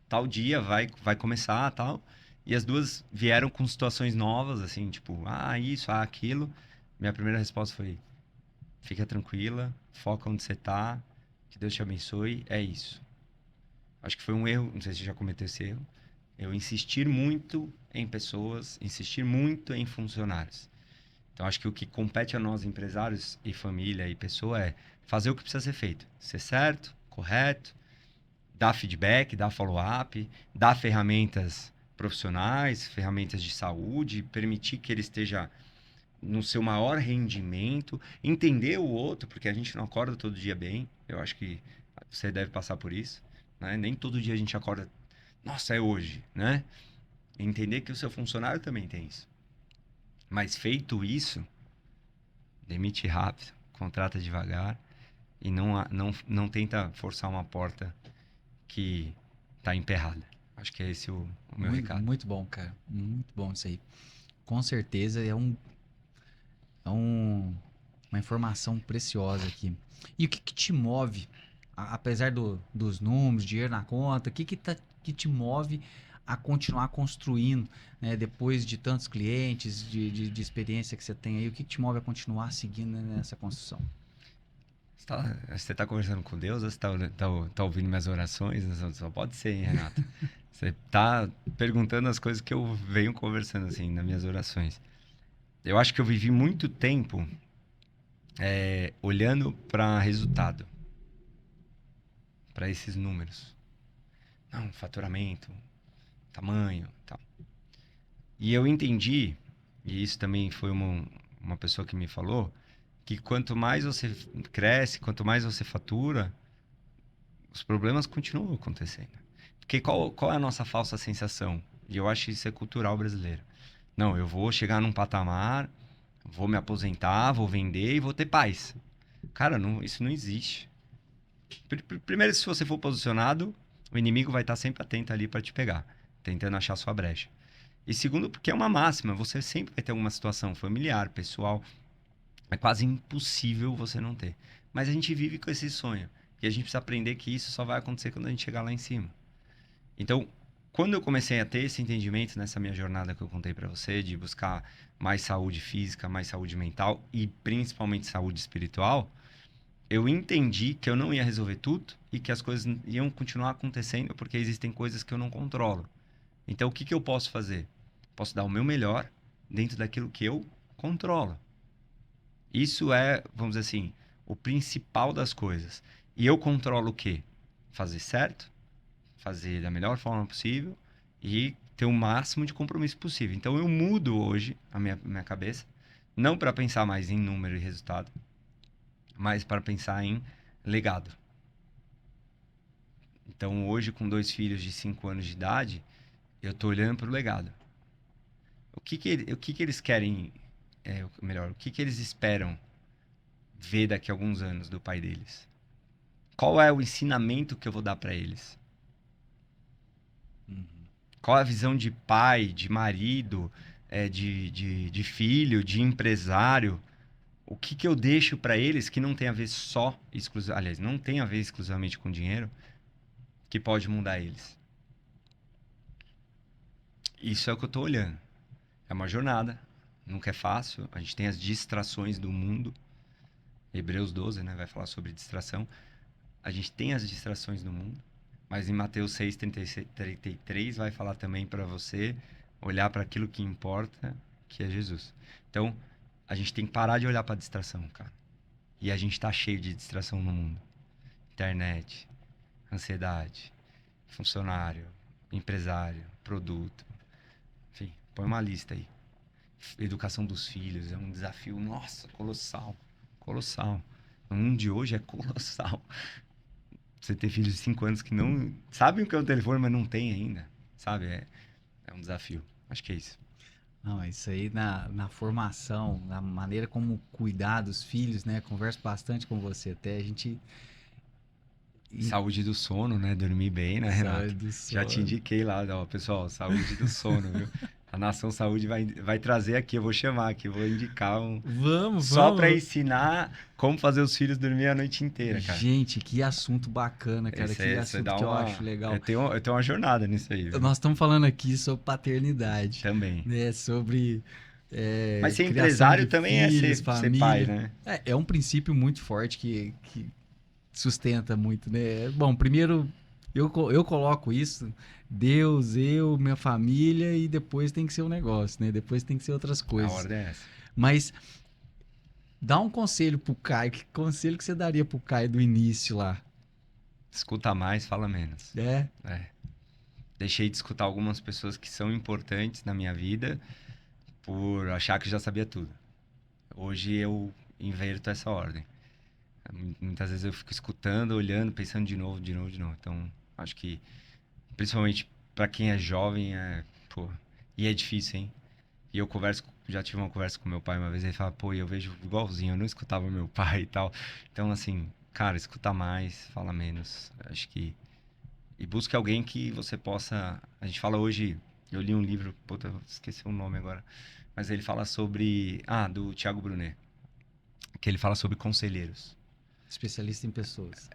tal dia vai começar, tal. E as duas vieram com situações novas, assim, tipo, isso, aquilo. Minha primeira resposta foi, fica tranquila, foca onde você tá, que Deus te abençoe, é isso. Acho que foi um erro, não sei se você já cometeu esse erro, eu insistir muito em pessoas, insistir muito em funcionários. Então, acho que o que compete a nós, empresários e família e pessoa, é fazer o que precisa ser feito. Ser certo, correto, dar feedback, dar follow-up, dar ferramentas profissionais, ferramentas de saúde, permitir que ele esteja no seu maior rendimento, entender o outro, porque a gente não acorda todo dia bem. Eu acho que você deve passar por isso, né? Nem todo dia a gente acorda, nossa, é hoje, né? Entender que o seu funcionário também tem isso. Mas feito isso, demite rápido, contrata devagar e não tenta forçar uma porta que está emperrada. Acho que é esse o meu recado. Muito bom, cara. Muito bom isso aí. Com certeza uma informação preciosa aqui. E o que te move, apesar dos números, dinheiro na conta, o que tá que te move a continuar construindo, né? Depois de tantos clientes, de experiência que você tem aí, o que te move a continuar seguindo nessa construção? Você tá conversando com Deus ou você tá ouvindo minhas orações? Só pode ser, hein, Renata? Você tá perguntando as coisas que eu venho conversando, assim, nas minhas orações. Eu acho que eu vivi muito tempo olhando para resultado, para esses números. Não, faturamento, tamanho, tal. E eu entendi, e isso também foi uma pessoa que me falou, que quanto mais você cresce, quanto mais você fatura, os problemas continuam acontecendo. Porque qual é a nossa falsa sensação? E eu acho que isso é cultural brasileiro. Não, eu vou chegar num patamar, vou me aposentar, vou vender e vou ter paz. Cara, isso não existe. Primeiro, se você for posicionado, o inimigo vai estar sempre atento ali para te pegar, tentando achar sua brecha. E segundo, porque é uma máxima, você sempre vai ter alguma situação familiar, pessoal. É quase impossível você não ter. Mas a gente vive com esse sonho. E a gente precisa aprender que isso só vai acontecer quando a gente chegar lá em cima. Então, quando eu comecei a ter esse entendimento nessa minha jornada que eu contei para você, de buscar mais saúde física, mais saúde mental e principalmente saúde espiritual, eu entendi que eu não ia resolver tudo e que as coisas iam continuar acontecendo porque existem coisas que eu não controlo. Então, o que eu posso fazer? Posso dar o meu melhor dentro daquilo que eu controlo. Isso é, vamos dizer assim, o principal das coisas. E eu controlo o quê? Fazer certo, fazer da melhor forma possível e ter o máximo de compromisso possível. Então eu mudo hoje a minha cabeça, não para pensar mais em número e resultado, mas para pensar em legado. Então hoje, com 2 filhos de 5 anos de idade, eu estou olhando para o legado. O que eles querem, melhor, o que eles esperam ver daqui a alguns anos do pai deles? Qual é o ensinamento que eu vou dar para eles? Qual é a visão de pai, de marido, de filho, de empresário? O que eu deixo para eles que não tem a ver aliás, não tem a ver exclusivamente com dinheiro, que pode mudar eles? Isso é o que eu estou olhando. É uma jornada, nunca é fácil. A gente tem as distrações do mundo. Hebreus 12, né, vai falar sobre distração. A gente tem as distrações do mundo, mas em Mateus 6, 33 vai falar também para você olhar para aquilo que importa, que é Jesus. Então, a gente tem que parar de olhar para a distração, cara. E a gente tá cheio de distração no mundo. Internet, ansiedade, funcionário, empresário, produto. Enfim, põe uma lista aí. Educação dos filhos é um desafio, nossa, colossal. Colossal. No mundo de hoje é colossal. Você ter filhos de 5 anos que não sabem o que é o telefone, mas não tem ainda. Sabe? É um desafio. Acho que é isso. Não, isso aí na formação, na maneira como cuidar dos filhos, né? Converso bastante com você até, a gente... Saúde do sono, né? Dormir bem, né, Renato? Saúde do Já te sono. indiquei lá, ó, pessoal, saúde do sono, viu? A Nação Saúde vai trazer aqui, eu vou chamar aqui, eu vou indicar Vamos, só para vamos. ensinar como fazer os filhos dormir a noite inteira, cara. Gente, que assunto bacana, cara. Esse Que assunto que eu acho legal. Eu tenho uma jornada nisso aí, viu? Nós estamos falando aqui sobre paternidade, Também. né? Sobre Mas ser criação empresário de também filhos, é família. ser pai, né? É um princípio muito forte que sustenta muito, né? Bom, primeiro eu coloco isso, Deus, eu, minha família, e depois tem que ser um negócio, né? Depois tem que ser outras A coisas. ordem é essa. Mas dá um conselho pro Caio. Que conselho que você daria pro Caio do início lá? Escuta mais, fala menos. É? Deixei de escutar algumas pessoas que são importantes na minha vida por achar que já sabia tudo. Hoje eu inverto essa ordem. Muitas vezes eu fico escutando, olhando, pensando de novo. Então, acho que, principalmente para quem é jovem, pô, e é difícil, hein? E eu já tive uma conversa com meu pai uma vez, ele fala, pô, eu vejo igualzinho, eu não escutava meu pai e tal. Então, assim, cara, escuta mais, fala menos. Acho que... E busque alguém que você possa... A gente fala hoje... Eu li um livro, puta, eu esqueci o nome agora. Mas ele fala sobre... do Thiago Brunet. Que ele fala sobre conselheiros. Especialista em pessoas.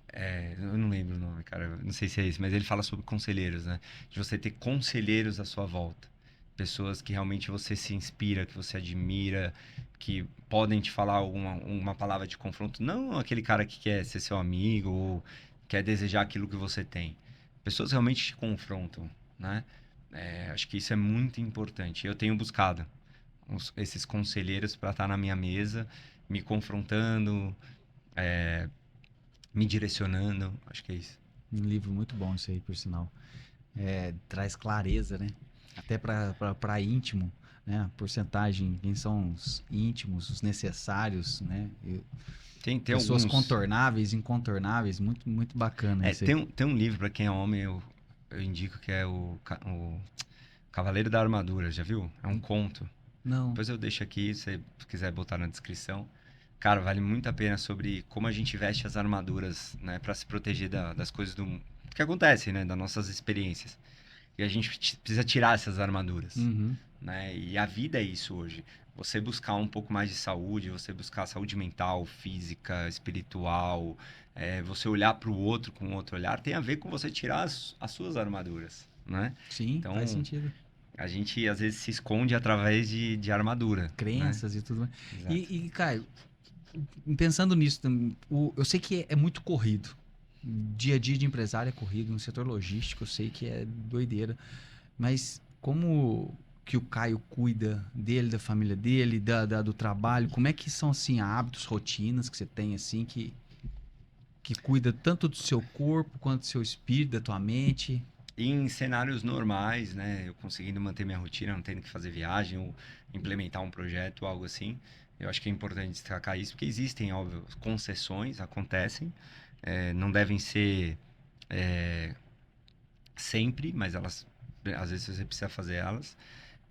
Eu não lembro o nome, cara. Não sei se é esse, mas ele fala sobre conselheiros, né? De você ter conselheiros à sua volta. Pessoas que realmente você se inspira, que você admira, que podem te falar uma palavra de confronto. Não aquele cara que quer ser seu amigo ou quer desejar aquilo que você tem. Pessoas realmente te confrontam, né? Acho que isso é muito importante. Eu tenho buscado esses conselheiros para estar na minha mesa, me confrontando, me direcionando. Acho que é isso. Um livro muito bom isso aí, por sinal. Traz clareza, né? Até para íntimo, né? A porcentagem, quem são os íntimos, os necessários, né? Tem Pessoas alguns... contornáveis, incontornáveis, muito, muito bacana isso aí. Tem um livro para quem é homem, eu indico que é o Cavaleiro da Armadura, já viu? É um conto. Não. Depois eu deixo aqui, se você quiser botar na descrição. Cara, vale muito a pena sobre como a gente veste as armaduras, né, para se proteger das coisas que acontecem, né, das nossas experiências. E a gente precisa tirar essas armaduras, Uhum. né? E a vida é isso hoje. Você buscar um pouco mais de saúde, você buscar saúde mental, física, espiritual, você olhar para o outro com outro olhar, tem a ver com você tirar as suas armaduras, né? Sim, Então, faz sentido. a gente às vezes se esconde através de armadura. Crenças e tudo mais. Exato. E, Caio, pensando nisso, eu sei que é muito corrido. Dia a dia de empresário é corrido, no setor logístico eu sei que é doideira. Mas como que o Caio cuida dele, da família dele, do trabalho? Como é que são, assim, hábitos, rotinas que você tem, assim, que cuida tanto do seu corpo quanto do seu espírito, da tua mente? Em cenários normais, né, eu conseguindo manter minha rotina, não tendo que fazer viagem ou implementar um projeto, algo assim, eu acho que é importante destacar isso, porque existem, óbvio, concessões, acontecem, não devem ser sempre, mas elas, às vezes você precisa fazer elas.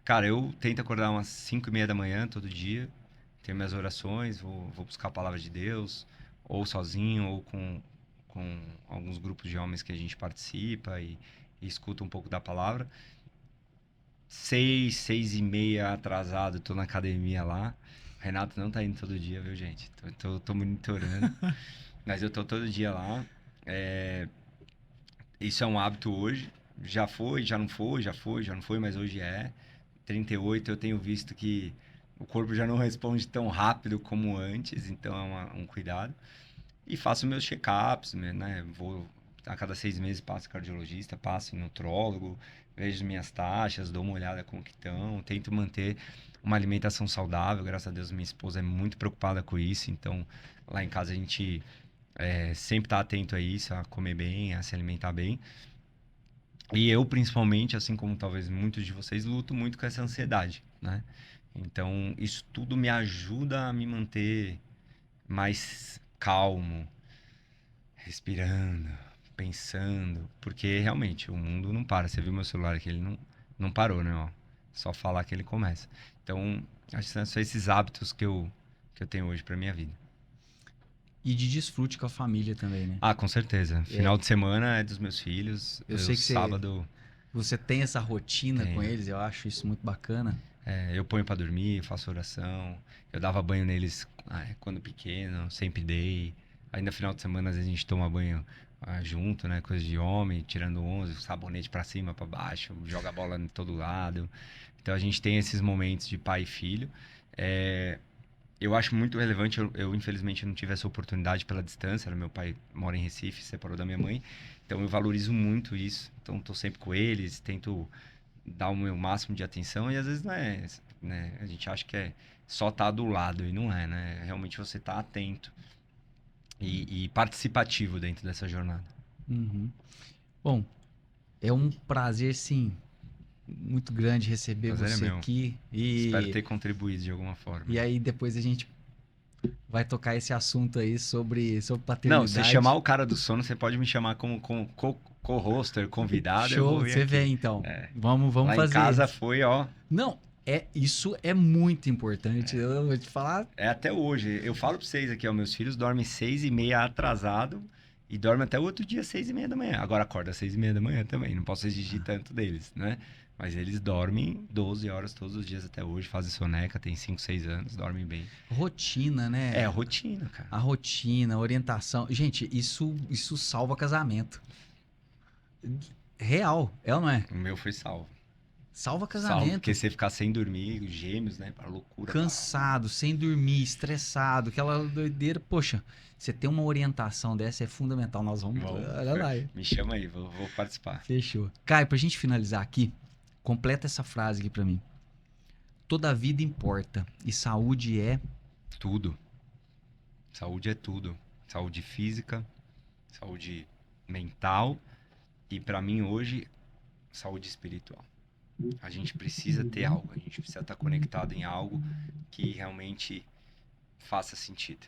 Cara, eu tento acordar umas 5:30 da manhã todo dia, tenho minhas orações, vou buscar a palavra de Deus, ou sozinho, ou com alguns grupos de homens que a gente participa e escuta um pouco da palavra. 6:30 atrasado, tô na academia lá. O Renato não tá indo todo dia, viu, gente? Tô monitorando. Mas eu tô todo dia lá. Isso é um hábito hoje. Já foi, já não foi, já foi, já não foi, mas hoje é. 38, eu tenho visto que o corpo já não responde tão rápido como antes, então é um cuidado. E faço meus check-ups, né? Vou a cada 6 meses passo cardiologista, passo em nutrólogo, vejo minhas taxas, dou uma olhada como que estão, tento manter uma alimentação saudável. Graças a Deus, minha esposa é muito preocupada com isso, então lá em casa a gente sempre está atento a isso, a comer bem, a se alimentar bem. E eu, principalmente, assim como talvez muitos de vocês, luto muito com essa ansiedade, né? Então, isso tudo me ajuda a me manter mais calmo, respirando, pensando, porque realmente o mundo não para. Você viu meu celular aqui, ele não parou, né? Ó, só falar que ele começa. Então, acho que são esses hábitos que eu tenho hoje para minha vida. E de desfrute com a família também, né? Ah, com certeza. Final de semana é dos meus filhos. Eu sei que sábado. Você tem essa rotina com eles, eu acho isso muito bacana. Eu ponho para dormir, faço oração. Eu dava banho neles quando pequeno, sempre dei. Aí no final de semana às vezes a gente toma banho junto, né? Coisa de homem, tirando 11, sabonete para cima, para baixo, joga a bola em todo lado. Então a gente tem esses momentos de pai e filho. Eu acho muito relevante, eu infelizmente não tive essa oportunidade pela distância, meu pai mora em Recife, separou da minha mãe, então eu valorizo muito isso, então estou sempre com eles, tento dar o meu máximo de atenção e às vezes não é, né, a gente acha que é só estar do lado e não é, né, realmente você tá atento e participativo dentro dessa jornada. Uhum. Bom, é um prazer, sim, muito grande receber Prazer você é meu. aqui. Espero ter contribuído de alguma forma. E aí depois a gente vai tocar esse assunto aí sobre paternidade. Não, se chamar o cara do sono, você pode me chamar como co-hoster, convidado. Show, você vem então. Vamos lá fazer. Lá em casa isso. foi, ó. Não, isso é muito importante. Eu vou te falar. Até hoje. Eu falo pra vocês aqui, ó, meus filhos dormem 6:30 atrasado e dorme até o outro dia, 6h30 da manhã. Agora acorda às 6h30 da manhã também, não posso exigir tanto deles, né? Mas eles dormem 12 horas todos os dias até hoje, fazem soneca, tem 5, 6 anos, dormem bem. Rotina, né? É a rotina, cara. A rotina, a orientação. Gente, isso salva casamento. Real, é ou não é? O meu foi salvo. Salva Salvo, casamento. porque você ficar sem dormir, gêmeos, né? Pra loucura. Cansado, sem dormir, estressado, aquela doideira. Poxa, você ter uma orientação dessa é fundamental. Nós vamos. Olha lá. Me chama aí, vou participar. Fechou. Caio, pra gente finalizar aqui, completa essa frase aqui pra mim. Toda vida importa e saúde é. Tudo. Saúde é tudo. Saúde física, saúde mental e pra mim hoje, saúde espiritual. A gente precisa ter algo, a gente precisa estar conectado em algo que realmente faça sentido,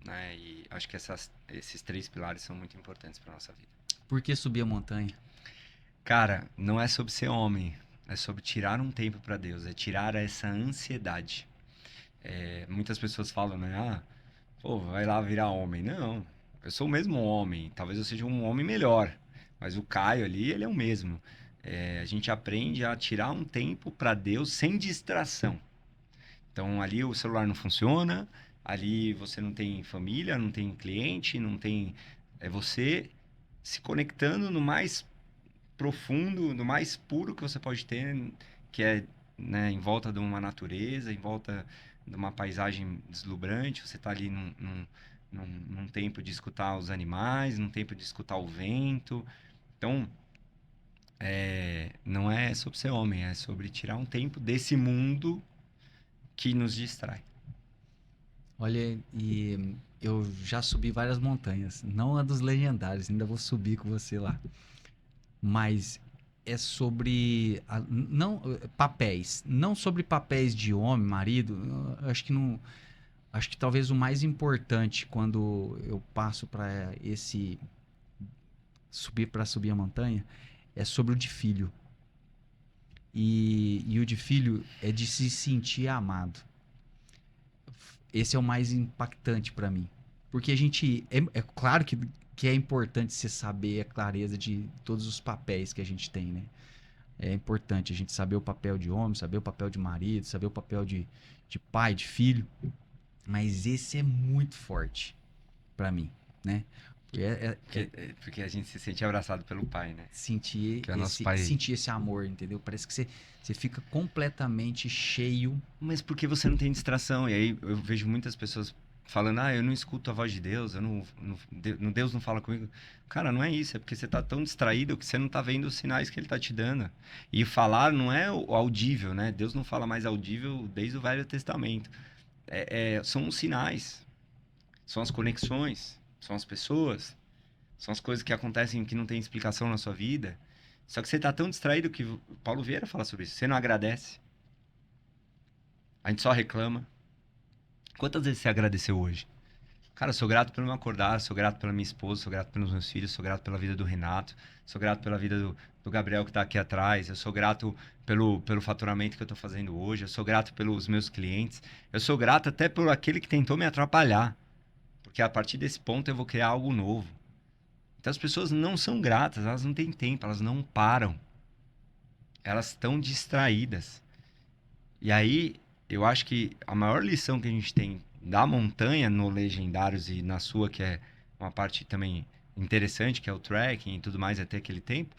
né? E acho que esses 3 pilares são muito importantes para nossa vida. Por que subir a montanha? Cara, não é sobre ser homem, é sobre tirar um tempo para Deus, é tirar essa ansiedade. Muitas pessoas falam, né? Ah, pô, vai lá virar homem. Não, eu sou o mesmo homem, talvez eu seja um homem melhor, mas o Caio ali, ele é o mesmo. A gente aprende a tirar um tempo para Deus sem distração. Então, ali o celular não funciona, ali você não tem família, não tem cliente, não tem... É você se conectando no mais profundo, no mais puro que você pode ter, que é, né, em volta de uma natureza, em volta de uma paisagem deslumbrante. Você está ali num tempo de escutar os animais, num tempo de escutar o vento. Então... não é sobre ser homem, é sobre tirar um tempo desse mundo que nos distrai. Olha, e eu já subi várias montanhas, não a dos legendários, ainda vou subir com você lá. Mas é sobre não papéis, não sobre papéis de homem, marido. Eu acho que não, acho que talvez o mais importante quando eu passo para subir a montanha é sobre o de filho. E o de filho é de se sentir amado. Esse é o mais impactante para mim. Porque a gente. É claro que é importante você saber a clareza de todos os papéis que a gente tem, né? É importante a gente saber o papel de homem, saber o papel de marido, saber o papel de pai, de filho. Mas esse é muito forte para mim, né? Porque a gente se sente abraçado pelo pai, né? Sentir Que é nosso pai. sentir esse amor, entendeu? Parece que você fica completamente cheio. Mas porque você não tem distração. E aí eu vejo muitas pessoas falando, eu não escuto a voz de Deus, Deus não fala comigo. Cara, não é isso, é porque você tá tão distraído que você não tá vendo os sinais que ele tá te dando. E falar não é o audível, né? Deus não fala mais audível desde o Velho Testamento. São os sinais, são as conexões, são as pessoas, são as coisas que acontecem que não tem explicação na sua vida. Só que você tá tão distraído que Paulo Vieira fala sobre isso. Você não agradece. A gente só reclama. Quantas vezes você agradeceu hoje? Cara, eu sou grato pelo meu acordar, sou grato pela minha esposa, sou grato pelos meus filhos, sou grato pela vida do Renato, sou grato pela vida do Gabriel que tá aqui atrás, eu sou grato pelo faturamento que eu tô fazendo hoje, eu sou grato pelos meus clientes, eu sou grato até por aquele que tentou me atrapalhar, porque a partir desse ponto eu vou criar algo novo. Então as pessoas não são gratas, elas não têm tempo, elas não param. Elas estão distraídas. E aí, eu acho que a maior lição que a gente tem da montanha no Legendários e na sua, que é uma parte também interessante, que é o trekking e tudo mais, é ter aquele tempo,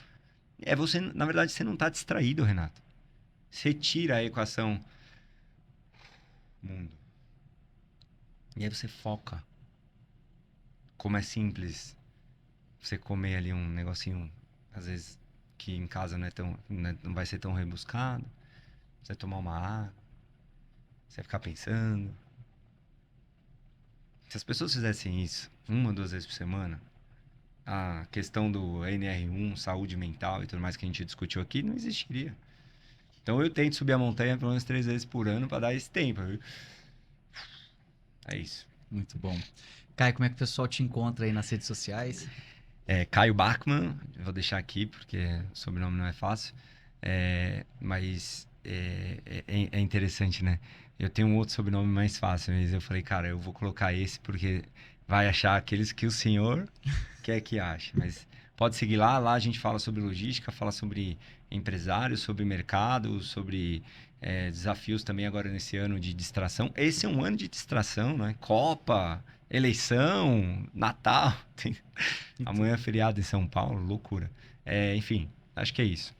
é você, na verdade, você não está distraído, Renato. Você tira a equação mundo. E aí você foca. Como é simples você comer ali um negocinho, às vezes, que em casa não vai ser tão rebuscado. Você tomar uma água. Você ficar pensando. Se as pessoas fizessem isso 1 ou 2 vezes por semana, a questão do NR1, saúde mental e tudo mais que a gente discutiu aqui, não existiria. Então eu tento subir a montanha pelo menos 3 vezes por ano para dar esse tempo. É isso. Muito bom. Caio, como é que o pessoal te encontra aí nas redes sociais? Caio Bachmann, vou deixar aqui porque o sobrenome não é fácil, mas é interessante, né? Eu tenho um outro sobrenome mais fácil, mas eu falei, cara, eu vou colocar esse porque vai achar aqueles que o senhor quer que ache. Mas pode seguir lá, lá a gente fala sobre logística, fala sobre empresários, sobre mercado, sobre desafios também agora nesse ano de distração. Esse é um ano de distração, né? Copa, eleição, Natal. Amanhã é feriado em São Paulo, loucura. Enfim, acho que é isso.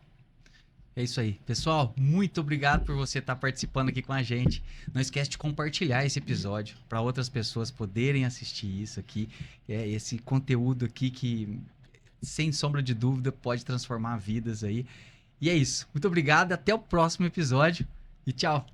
É isso aí. Pessoal, muito obrigado por você estar participando aqui com a gente. Não esquece de compartilhar esse episódio para outras pessoas poderem assistir isso aqui. Esse conteúdo aqui que, sem sombra de dúvida, pode transformar vidas aí. E é isso. Muito obrigado. Até o próximo episódio. E tchau.